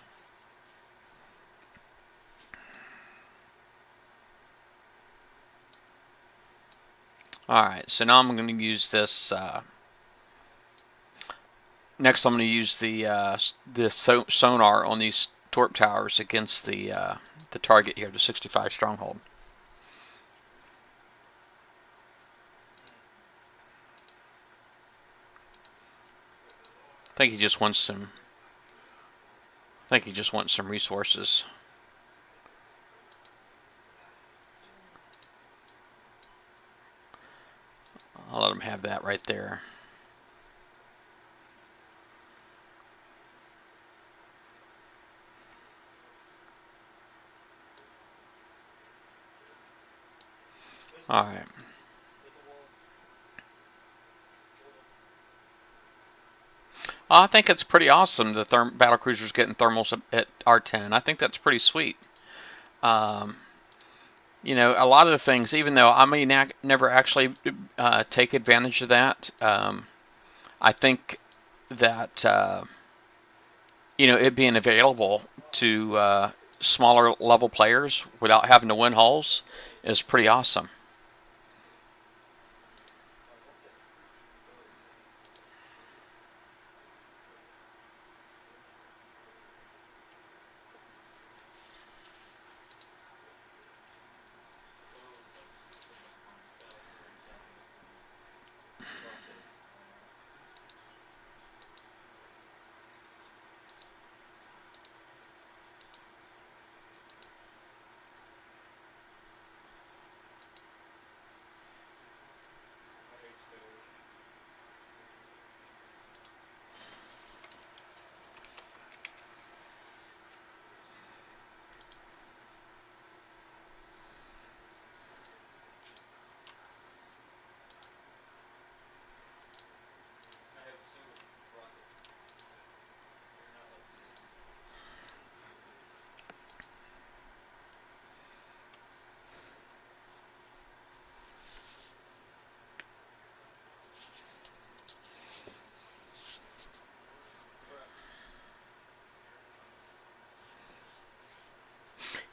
Alright, so now I'm going to use this. Next, I'm going to use the sonar on these torp towers against the target here, the 65 stronghold. I think he just wants some. I think he just wants some resources. I'll let him have that right there. Alright. I think it's pretty awesome the battle cruisers getting thermals at R10. I think that's pretty sweet. A lot of the things, even though I may never actually take advantage of that, I think that it being available to smaller level players without having to win hulls is pretty awesome.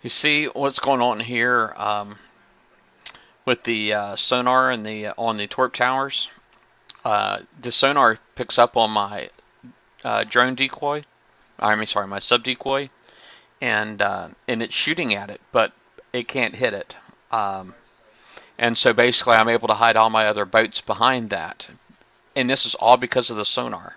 You see what's going on here with the sonar and on the torp towers. The sonar picks up on my drone decoy. I mean, sorry, my sub decoy, and it's shooting at it, but it can't hit it. And so basically, I'm able to hide all my other boats behind that, and this is all because of the sonar.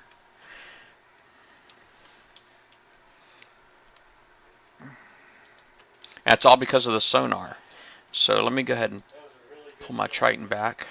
That's all because of the sonar. So let me go ahead and pull my Triton back.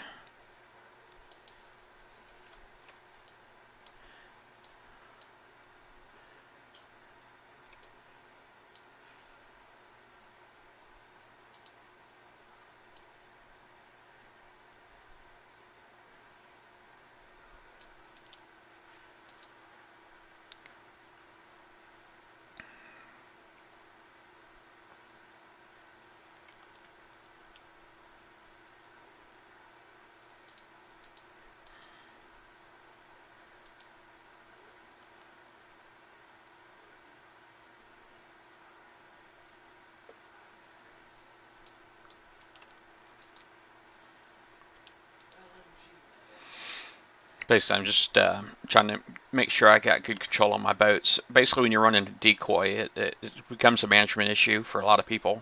Basically, I'm just trying to make sure I got good control on my boats. Basically, when you're running a decoy, it becomes a management issue for a lot of people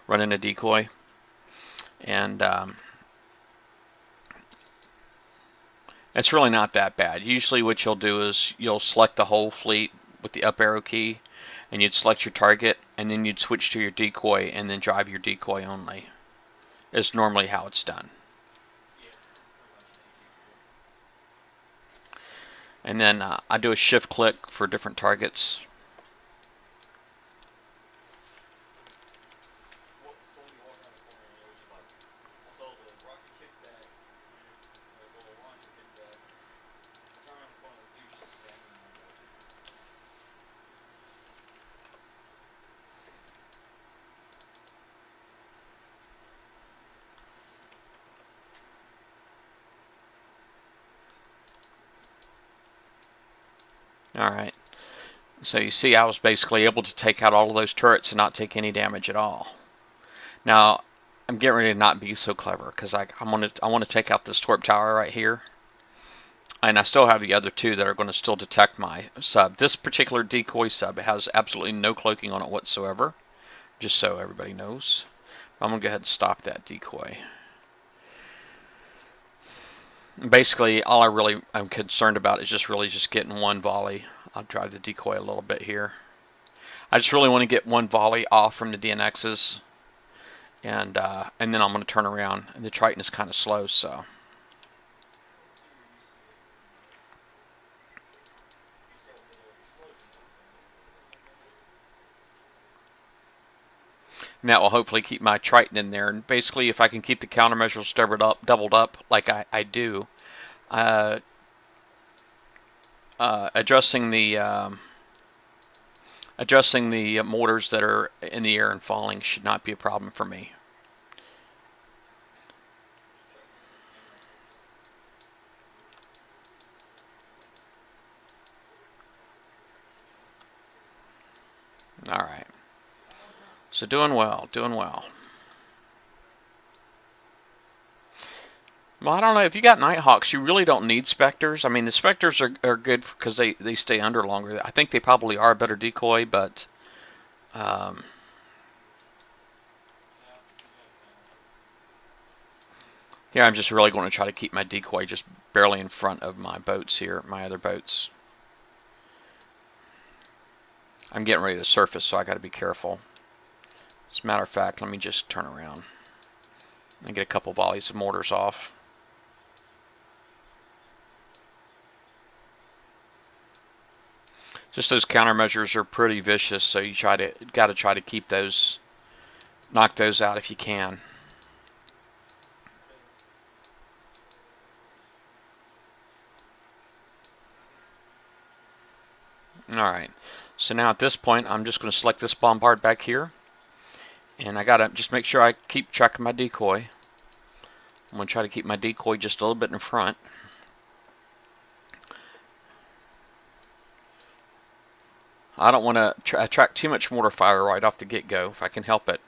running a decoy. And it's really not that bad. Usually what you'll do is you'll select the whole fleet with the up arrow key, and you'd select your target, and then you'd switch to your decoy, and then drive your decoy only. Is normally how it's done. And then I do a shift click for different targets. Alright, so you see I was basically able to take out all of those turrets and not take any damage at all. Now, I'm getting ready to not be so clever, because I want to take out this torp tower right here. And I still have the other two that are going to still detect my sub. This particular decoy sub has absolutely no cloaking on it whatsoever, just so everybody knows. I'm going to go ahead and stop that decoy. Basically, all I'm concerned about is just getting one volley. I'll drive the decoy a little bit here. I just really want to get one volley off from the DNXs, and then I'm going to turn around. And the Triton is kind of slow, so. And that will hopefully keep my Triton in there. And basically, if I can keep the countermeasures doubled up like I do, adjusting the mortars that are in the air and falling should not be a problem for me. All right. So doing well, doing well. Well, I don't know. If you got Nighthawks, you really don't need Spectres. I mean, the Spectres are good because they stay under longer. I think they probably are a better decoy, but here I'm just really going to try to keep my decoy just barely in front of my boats here, my other boats. I'm getting ready to surface, so I got to be careful. As a matter of fact, let me just turn around and get a couple volleys of mortars off. Just those countermeasures are pretty vicious, so you got to try to keep those, knock those out if you can. Alright, so now at this point I'm just going to select this bombard back here, and I gotta just make sure I keep track of my decoy. I'm going to try to keep my decoy just a little bit in front. I don't want to attract too much mortar fire right off the get-go if I can help it.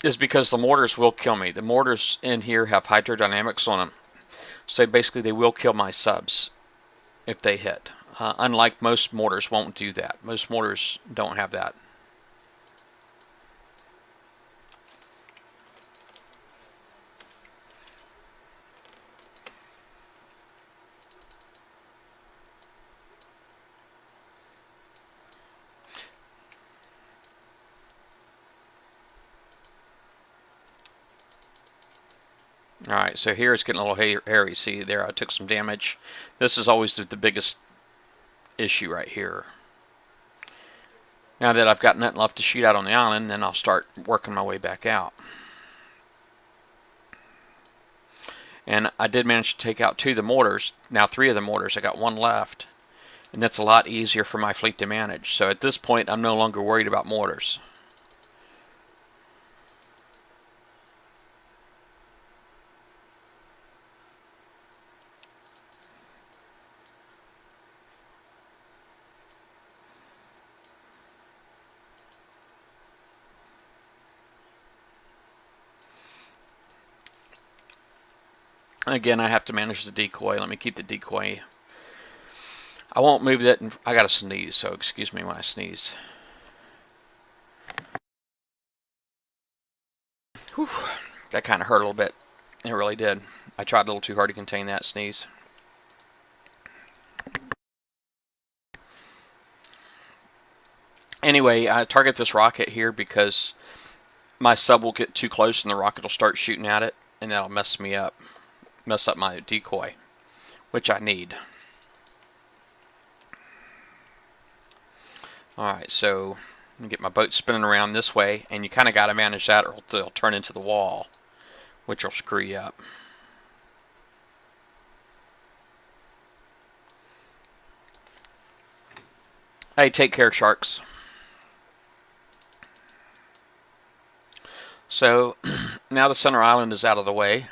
Is because the mortars will kill me. The mortars in here have hydrodynamics on them, so basically they will kill my subs if they hit. Unlike most mortars won't do that. Most mortars don't have that. Alright, so here it's getting a little hairy. See there, I took some damage. This is always the biggest issue right here. Now that I've got nothing left to shoot out on the island, then I'll start working my way back out. And I did manage to take out 2 of the mortars, now 3 of the mortars. I got 1 left, and that's a lot easier for my fleet to manage. So at this point, I'm no longer worried about mortars. Again, I have to manage the decoy. Let me keep the decoy. I won't move that. I got to sneeze, so excuse me when I sneeze. Whew, that kind of hurt a little bit. It really did. I tried a little too hard to contain that sneeze. Anyway, I target this rocket here because my sub will get too close and the rocket will start shooting at it, and that'll mess me up. Mess up my decoy, which I need. Alright, so get my boat spinning around this way, and you kind of got to manage that or they'll turn into the wall, which will screw you up. Hey, take care, sharks. So now the center island is out of the way.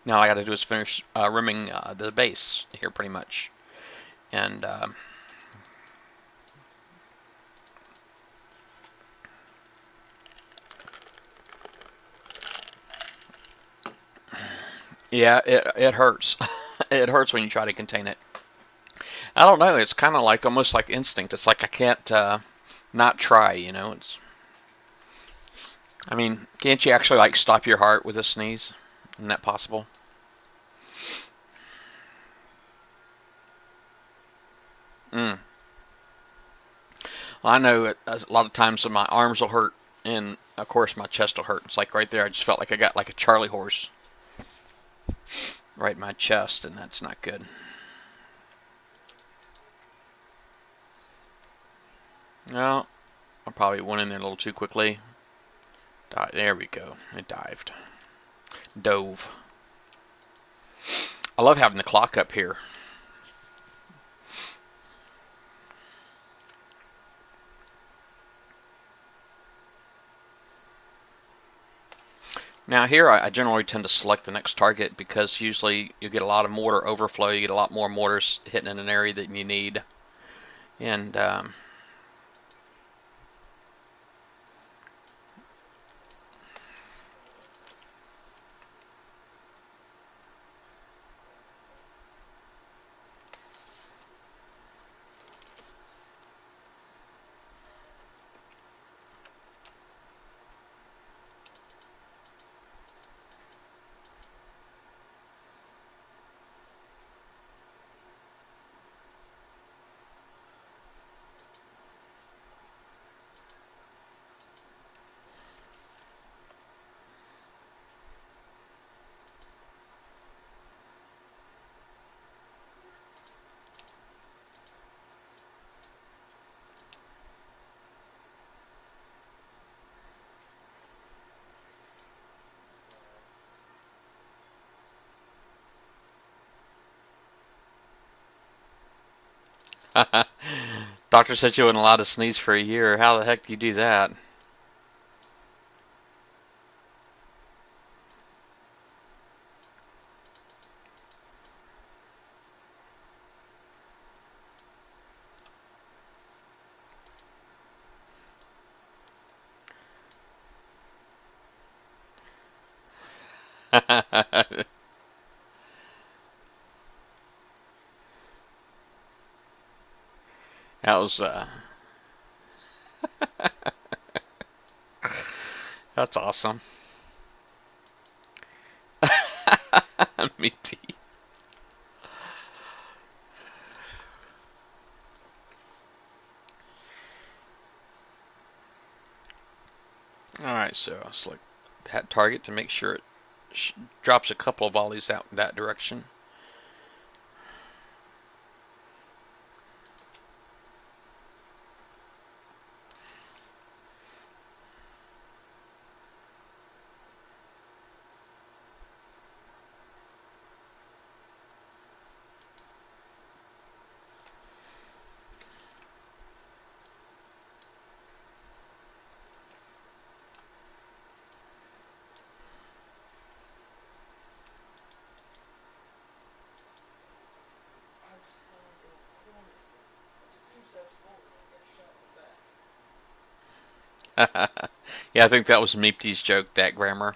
Now all I got to do is finish rimming the base here pretty much. And yeah, it hurts. It hurts when you try to contain it. I don't know. It's kind of like almost like instinct. It's like I can't not try. You know. I mean, can't you actually like stop your heart with a sneeze? Isn't that possible? Mm. Well, I know a lot of times my arms will hurt, and of course my chest will hurt. It's like right there. I just felt like I got like a Charlie horse right in my chest, and that's not good. No, I probably went in there a little too quickly. There we go. It dived. Dove. I love having the clock up here. Now here I generally tend to select the next target because usually you get a lot of mortar overflow. You get a lot more mortars hitting in an area that you need. And doctor said you weren't allowed to sneeze for a year. How the heck do you do that? That was that's awesome. Me too. All right, so I'll select that target to make sure it drops a couple of volleys out in that direction. Yeah, I think that was Meepty's joke, that grammar.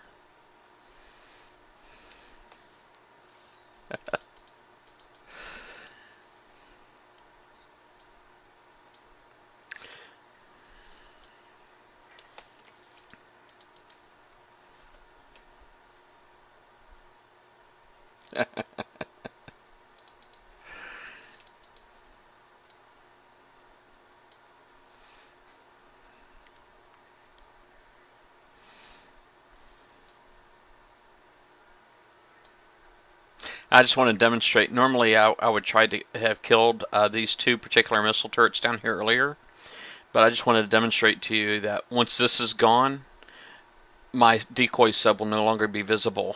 I just want to demonstrate. Normally, I would try to have killed these two particular missile turrets down here earlier, but I just wanted to demonstrate to you that once this is gone, my decoy sub will no longer be visible.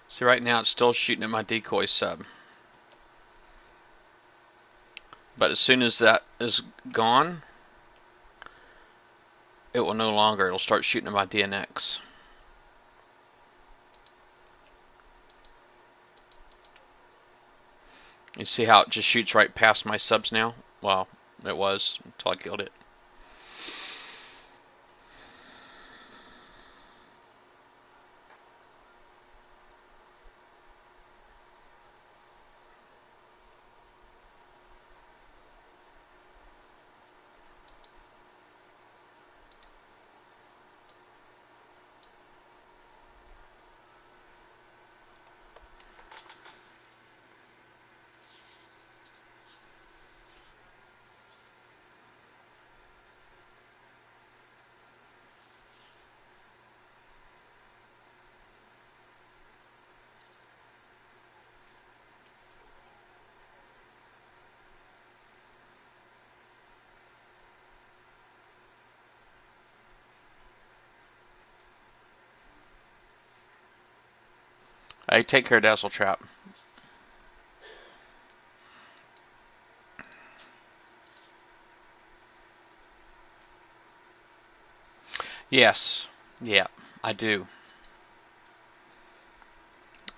See, right now it's still shooting at my decoy sub. But as soon as that is gone, it will no longer. It'll start shooting at my DNX. You see how it just shoots right past my subs now? Well, it was until I killed it. Hey, take care, Dazzle Trap. Yes. Yeah, I do.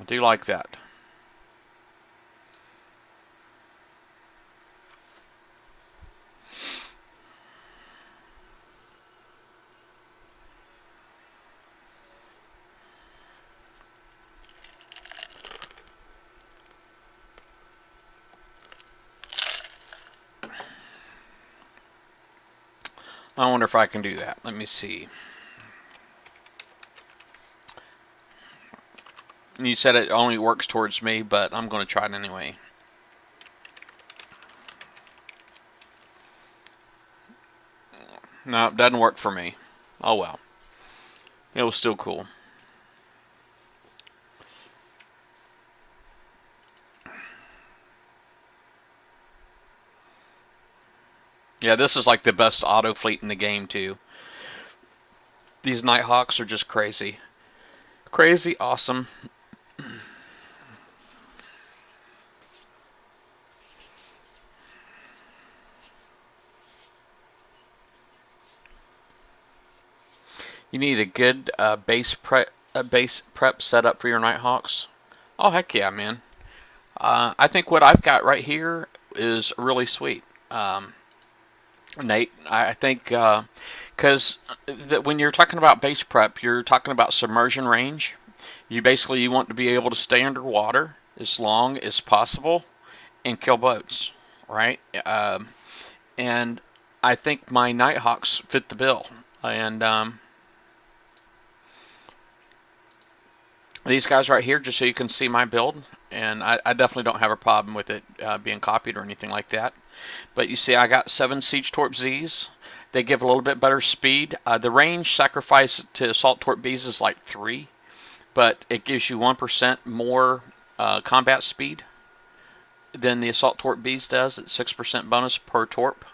I do like that. I wonder if I can do that. Let me see. You said it only works towards me, but I'm going to try it anyway. No, it doesn't work for me. Oh well. It was still cool. Yeah, this is like the best auto fleet in the game too. These Nighthawks are just crazy. Crazy awesome. You need a good base prep setup for your Nighthawks. Oh heck yeah, man. I think what I've got right here is really sweet. Nate, I think because when you're talking about base prep, you're talking about submersion range. You want to be able to stay underwater as long as possible and kill boats, right? And I think my Nighthawks fit the bill. And these guys right here, just so you can see my build, and I definitely don't have a problem with it being copied or anything like that. But you see, I got 7 Siege Torp Zs. They give a little bit better speed. The range sacrifice to Assault Torp Bs is like 3, but it gives you 1% more combat speed than the Assault Torp Bs does at 6% bonus per Torp.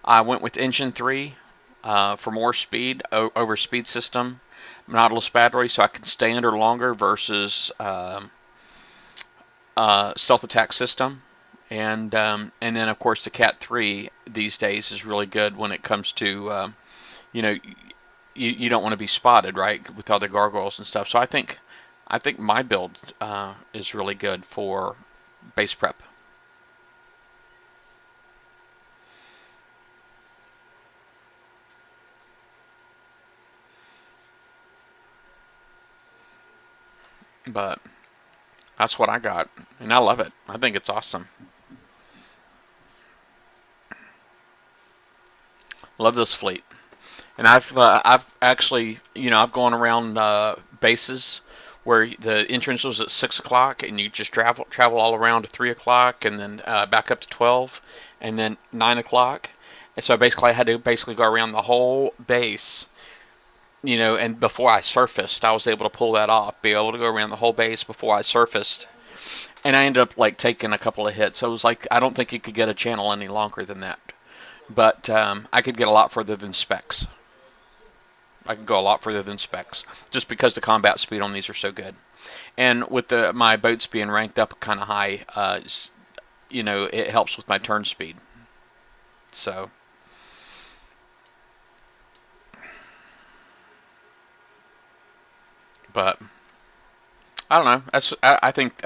I went with Engine 3 for more speed over speed system. Nautilus battery so I can stay under longer versus stealth attack system. And then of course the Cat 3 these days is really good when it comes to you know you don't want to be spotted, right, with other gargoyles and stuff. So I think my build is really good for base prep. But that's what I got, and I love it. I think it's awesome. Love this fleet. And I've actually, I've gone around bases where the entrance was at 6 o'clock, and you just travel all around to 3 o'clock, and then back up to 12, and then 9 o'clock. And so basically, I had to basically go around the whole base, and before I surfaced, I was able to pull that off, be able to go around the whole base before I surfaced. And I ended up like taking a couple of hits. So it was like I don't think you could get a channel any longer than that. But I could get a lot further than specs. I could go a lot further than specs just because the combat speed on these are so good. And with my boats being ranked up kind of high, it helps with my turn speed. So, but I don't know. I think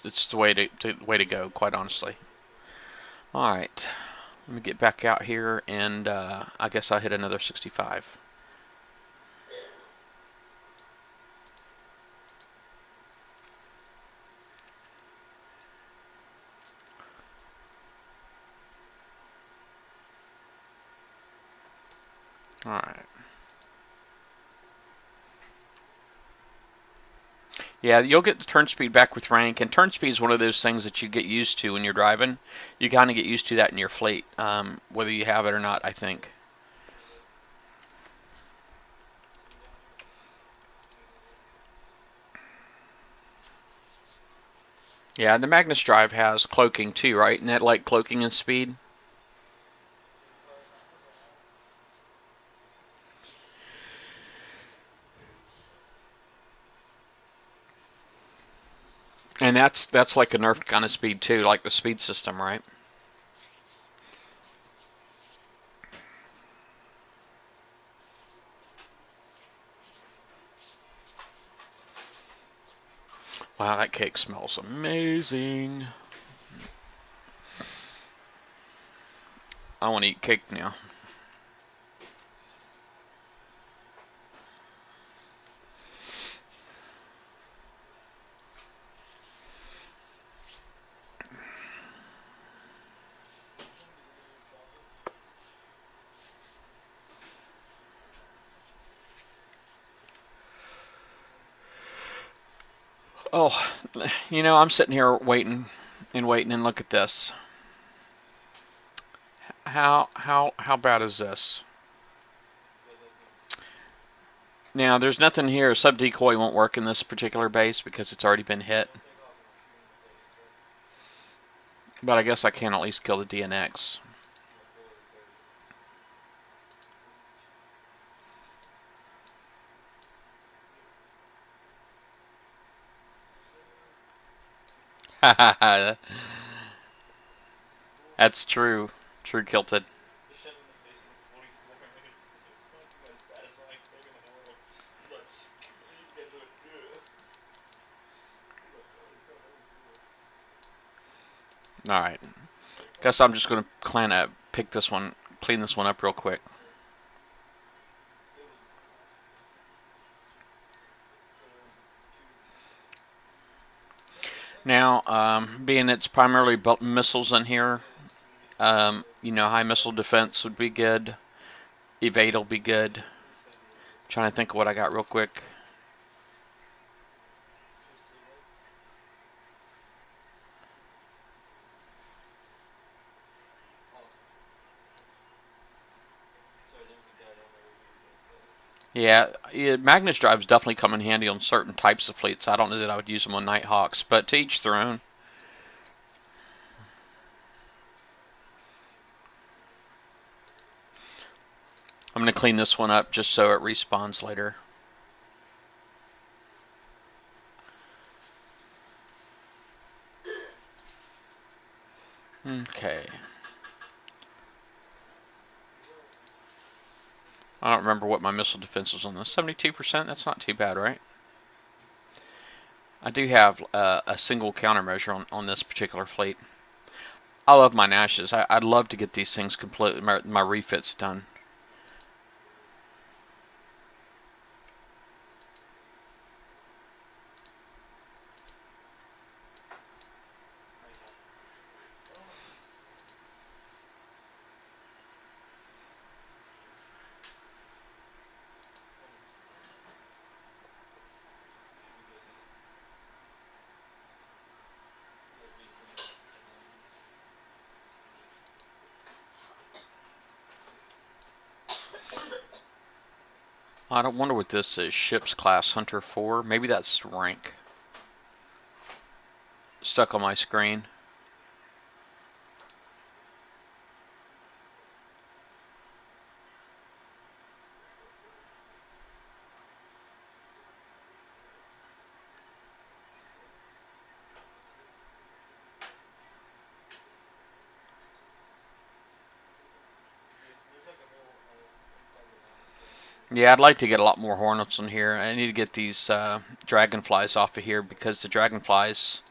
it's the way to go. Quite honestly. All right. Let me get back out here, and I guess I'll hit another 65. All right. Yeah, you'll get the turn speed back with rank, and turn speed is one of those things that you get used to when you're driving. You kind of get used to that in your fleet, whether you have it or not, I think. Yeah, the Magnus Drive has cloaking too, right? And that like cloaking and speed. And that's like a nerfed kind of speed too, like the speed system, right? Wow, that cake smells amazing. I want to eat cake now. Oh, I'm sitting here waiting and waiting, and look at this. How bad is this? Now, there's nothing here. Sub decoy won't work in this particular base because it's already been hit. But I guess I can at least kill the DNX. That's true. True, Kilted. Alright. Guess I'm just going to clean this one up real quick. Now, being it's primarily missiles in here, high missile defense would be good. Evade will be good. Trying to think of what I got real quick. Yeah, Magnus drives definitely come in handy on certain types of fleets. I don't know that I would use them on Nighthawks, but to each their own. I'm going to clean this one up just so it respawns later. Okay. I don't remember what my missile defense was on this. 72%? That's not too bad, right? I do have a single countermeasure on this particular fleet. I love my Nashes. I'd love to get these things completely, my refits done. I don't wonder what this is. Ships class Hunter 4. Maybe that's rank. Stuck on my screen. Yeah, I'd like to get a lot more hornets in here. I need to get these dragonflies off of here because the dragonflies,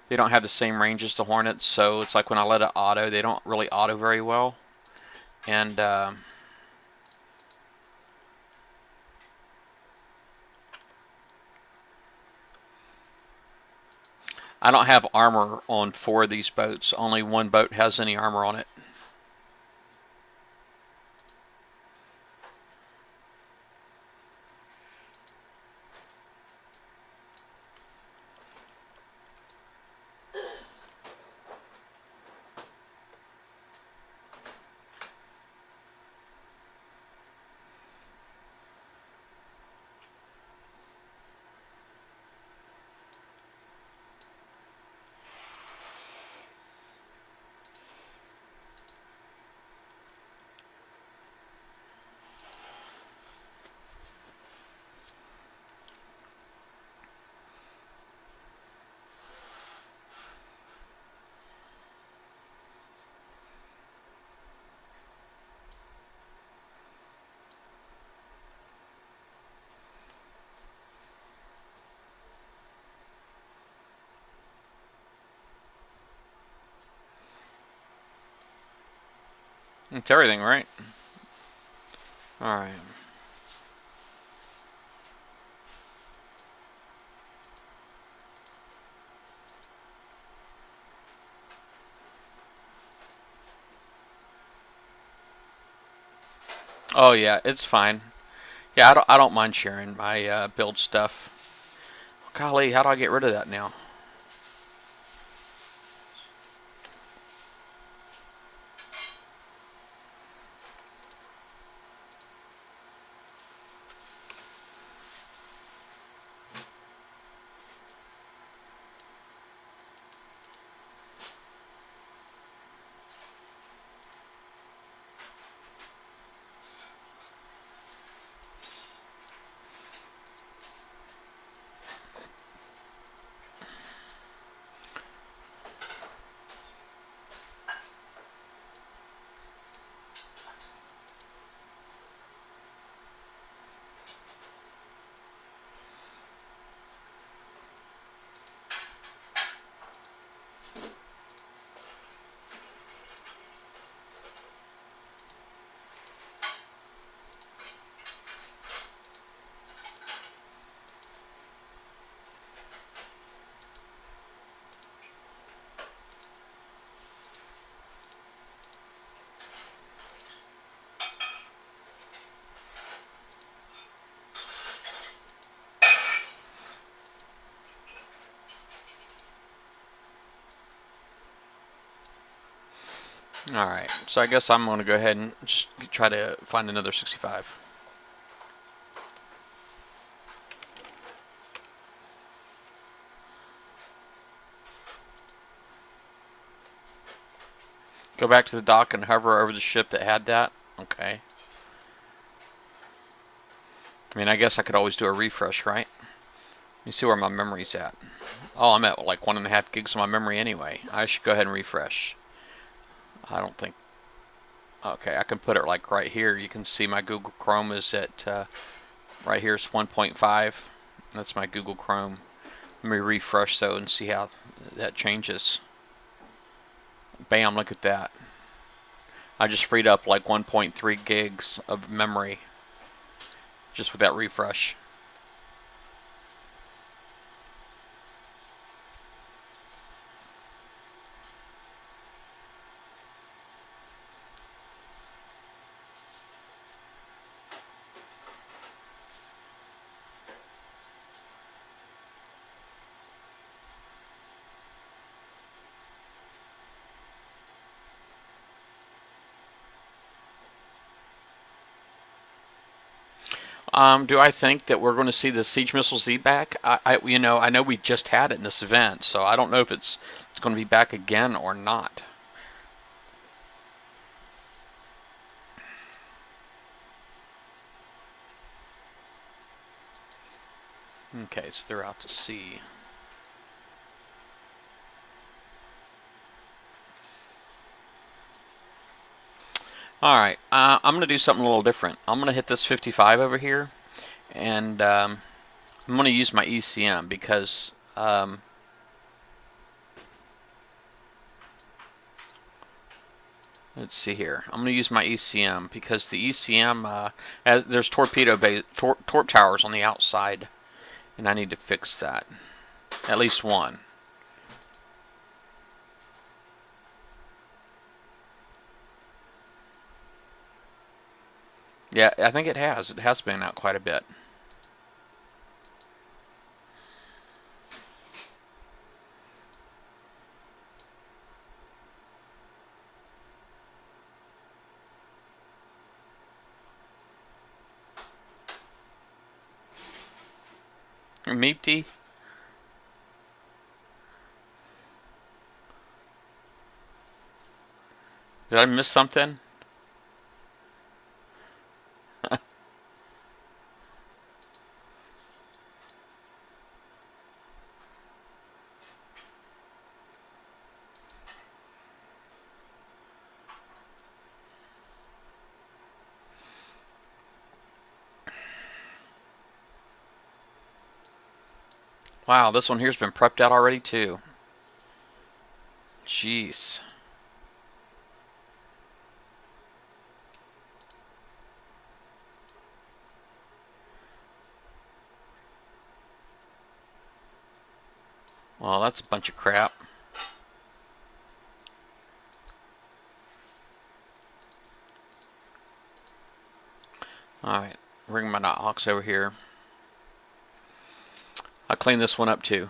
they don't have the same range as the hornets. So it's like when I let it auto, they don't really auto very well. And I don't have armor on 4 of these boats. Only one boat has any armor on it. It's everything, right? Alright. Oh yeah, it's fine. Yeah, I don't mind sharing my build stuff. Golly, how do I get rid of that now? Alright, so I guess I'm going to go ahead and just try to find another 65. Go back to the dock and hover over the ship that had that. Okay. I mean, I guess I could always do a refresh, right? Let me see where my memory's at. Oh, I'm at like 1.5 gigs of my memory anyway. I should go ahead and refresh. I don't think... Okay, I can put it like right here. You can see my Google Chrome is at... right here is 1.5. That's my Google Chrome. Let me refresh though and see how that changes. Bam, look at that. I just freed up like 1.3 gigs of memory just with that refresh. Do I think that we're going to see the Siege Missile Z back? I know we just had it in this event, so I don't know if it's going to be back again or not. Okay, so they're out to sea. Alright, I'm going to do something a little different. I'm going to hit this 55 over here, and I'm going to use my ECM because let's see here. I'm going to use my ECM because the ECM, as there's torp towers on the outside, and I need to fix that. At least one. Yeah, I think it has. It has been out quite a bit. Meepty? Did I miss something? Wow, this one here's been prepped out already too. Jeez. Well, that's a bunch of crap. Alright, bring my Nighthawks over here. I'll clean this one up too.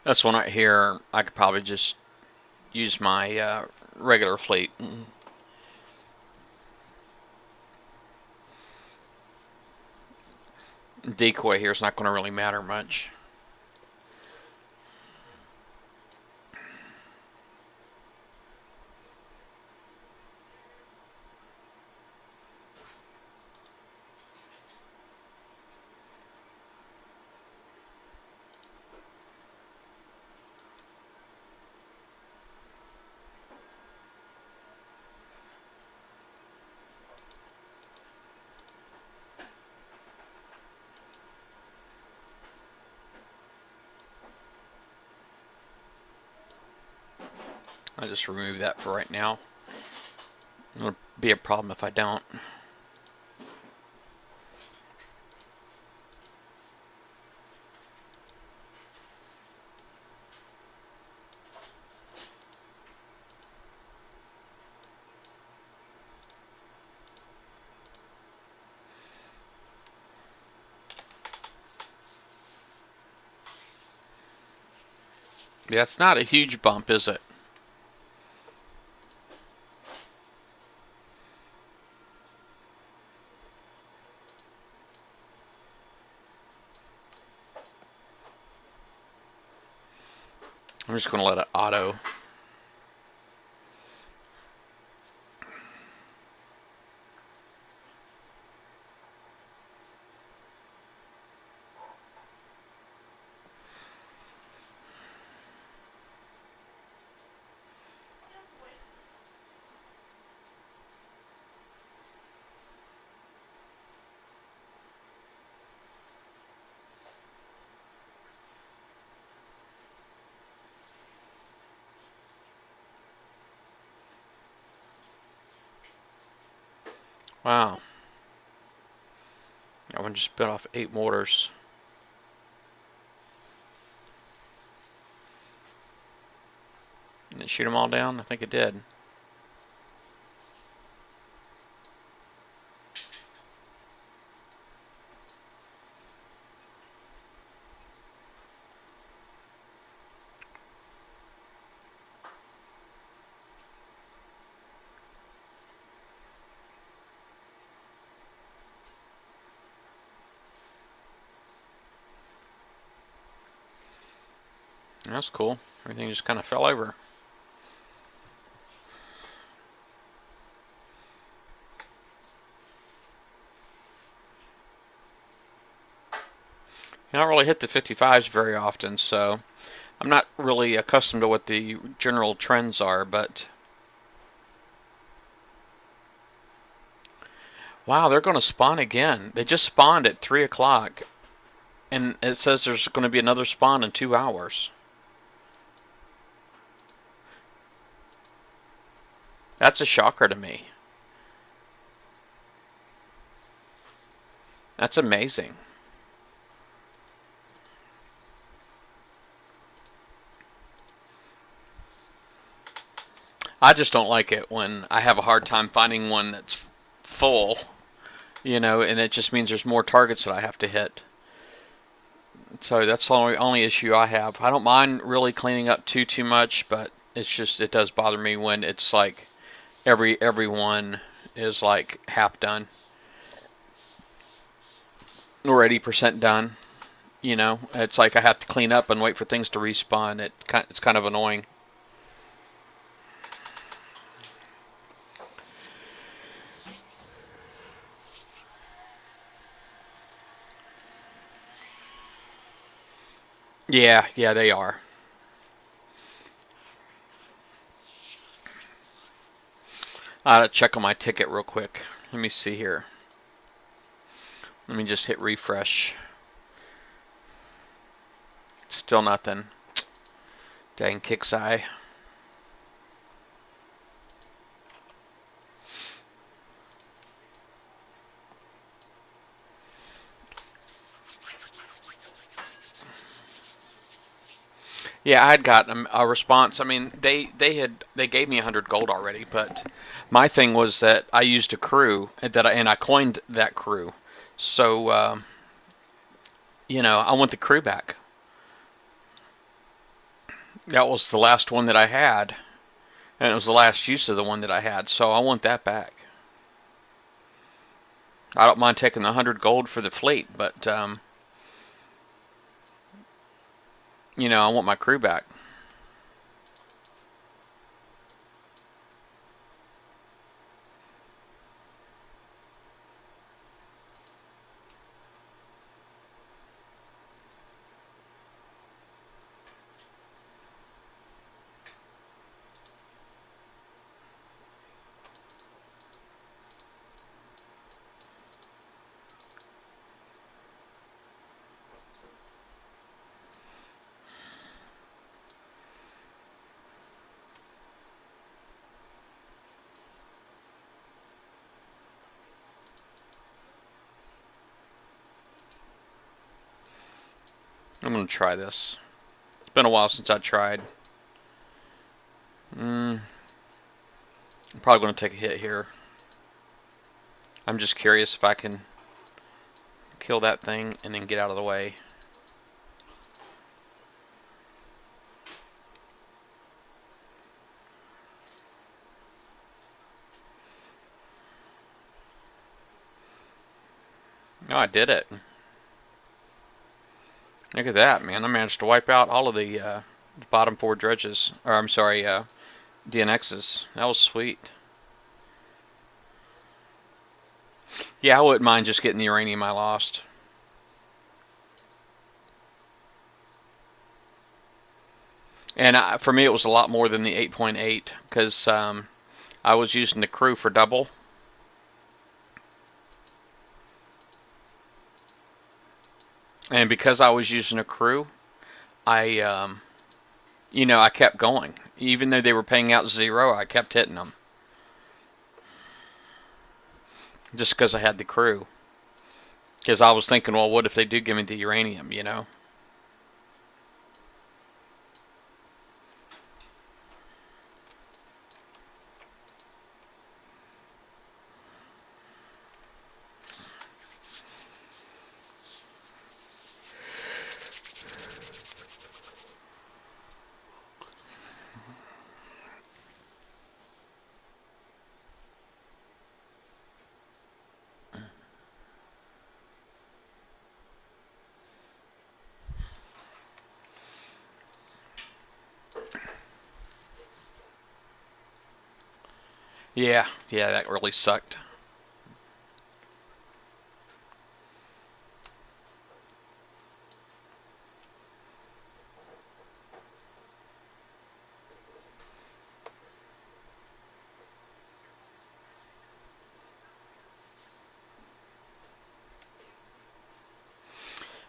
This one right here, I could probably just use my regular fleet. Decoy here is not going to really matter much. I'll just remove that for right now. It'll be a problem if I don't. Yeah, it's not a huge bump, is it? I'm just going to let it auto. Wow. That one just bit off 8 mortars. Did it shoot them all down? I think it did. That's cool. Everything just kind of fell over. I don't really hit the 55s very often, so I'm not really accustomed to what the general trends are, but wow, they're going to spawn again. They just spawned at 3 o'clock, and it says there's going to be another spawn in 2 hours. That's a shocker to me. That's amazing. I just don't like it when I have a hard time finding one that's full, you know, and it just means there's more targets that I have to hit. So that's the only issue I have. I don't mind really cleaning up too much, but it's just, it does bother me when it's like every one is like half done or 80% done. You know, it's like I have to clean up and wait for things to respawn. It's kind of annoying. Yeah, yeah, they are. I gotta check on my ticket real quick. Let me see here. Let me just hit refresh. Still nothing. Dang kicks eye. Yeah, I had got a response. I mean, they gave me 100 gold already, but my thing was that I used a crew and I coined that crew. So you know, I want the crew back. That was the last one that I had, and it was the last use of the one that I had. So I want that back. I don't mind taking the 100 gold for the fleet, but you know, I want my crew back. I'm gonna try this. It's been a while since I tried. I'm probably gonna take a hit here. I'm just curious if I can kill that thing and then get out of the way. Oh, I did it. Look at that, man. I managed to wipe out all of the bottom 4 dredges. Or, I'm sorry, DNXs. That was sweet. Yeah, I wouldn't mind just getting the uranium I lost. And for me, it was a lot more than the 8.8 because I was using the crew for double. And because I was using a crew, I, you know, I kept going. Even though they were paying out 0, I kept hitting them. just because I had the crew. Because I was thinking, well, what if they do give me the uranium, you know? Yeah, yeah, that really sucked.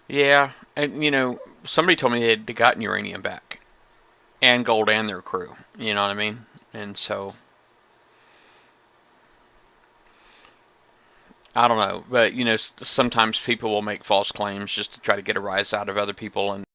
Yeah, and somebody told me they'd gotten uranium back and gold and their crew. You know what I mean? And so I don't know, but sometimes people will make false claims just to try to get a rise out of other people, and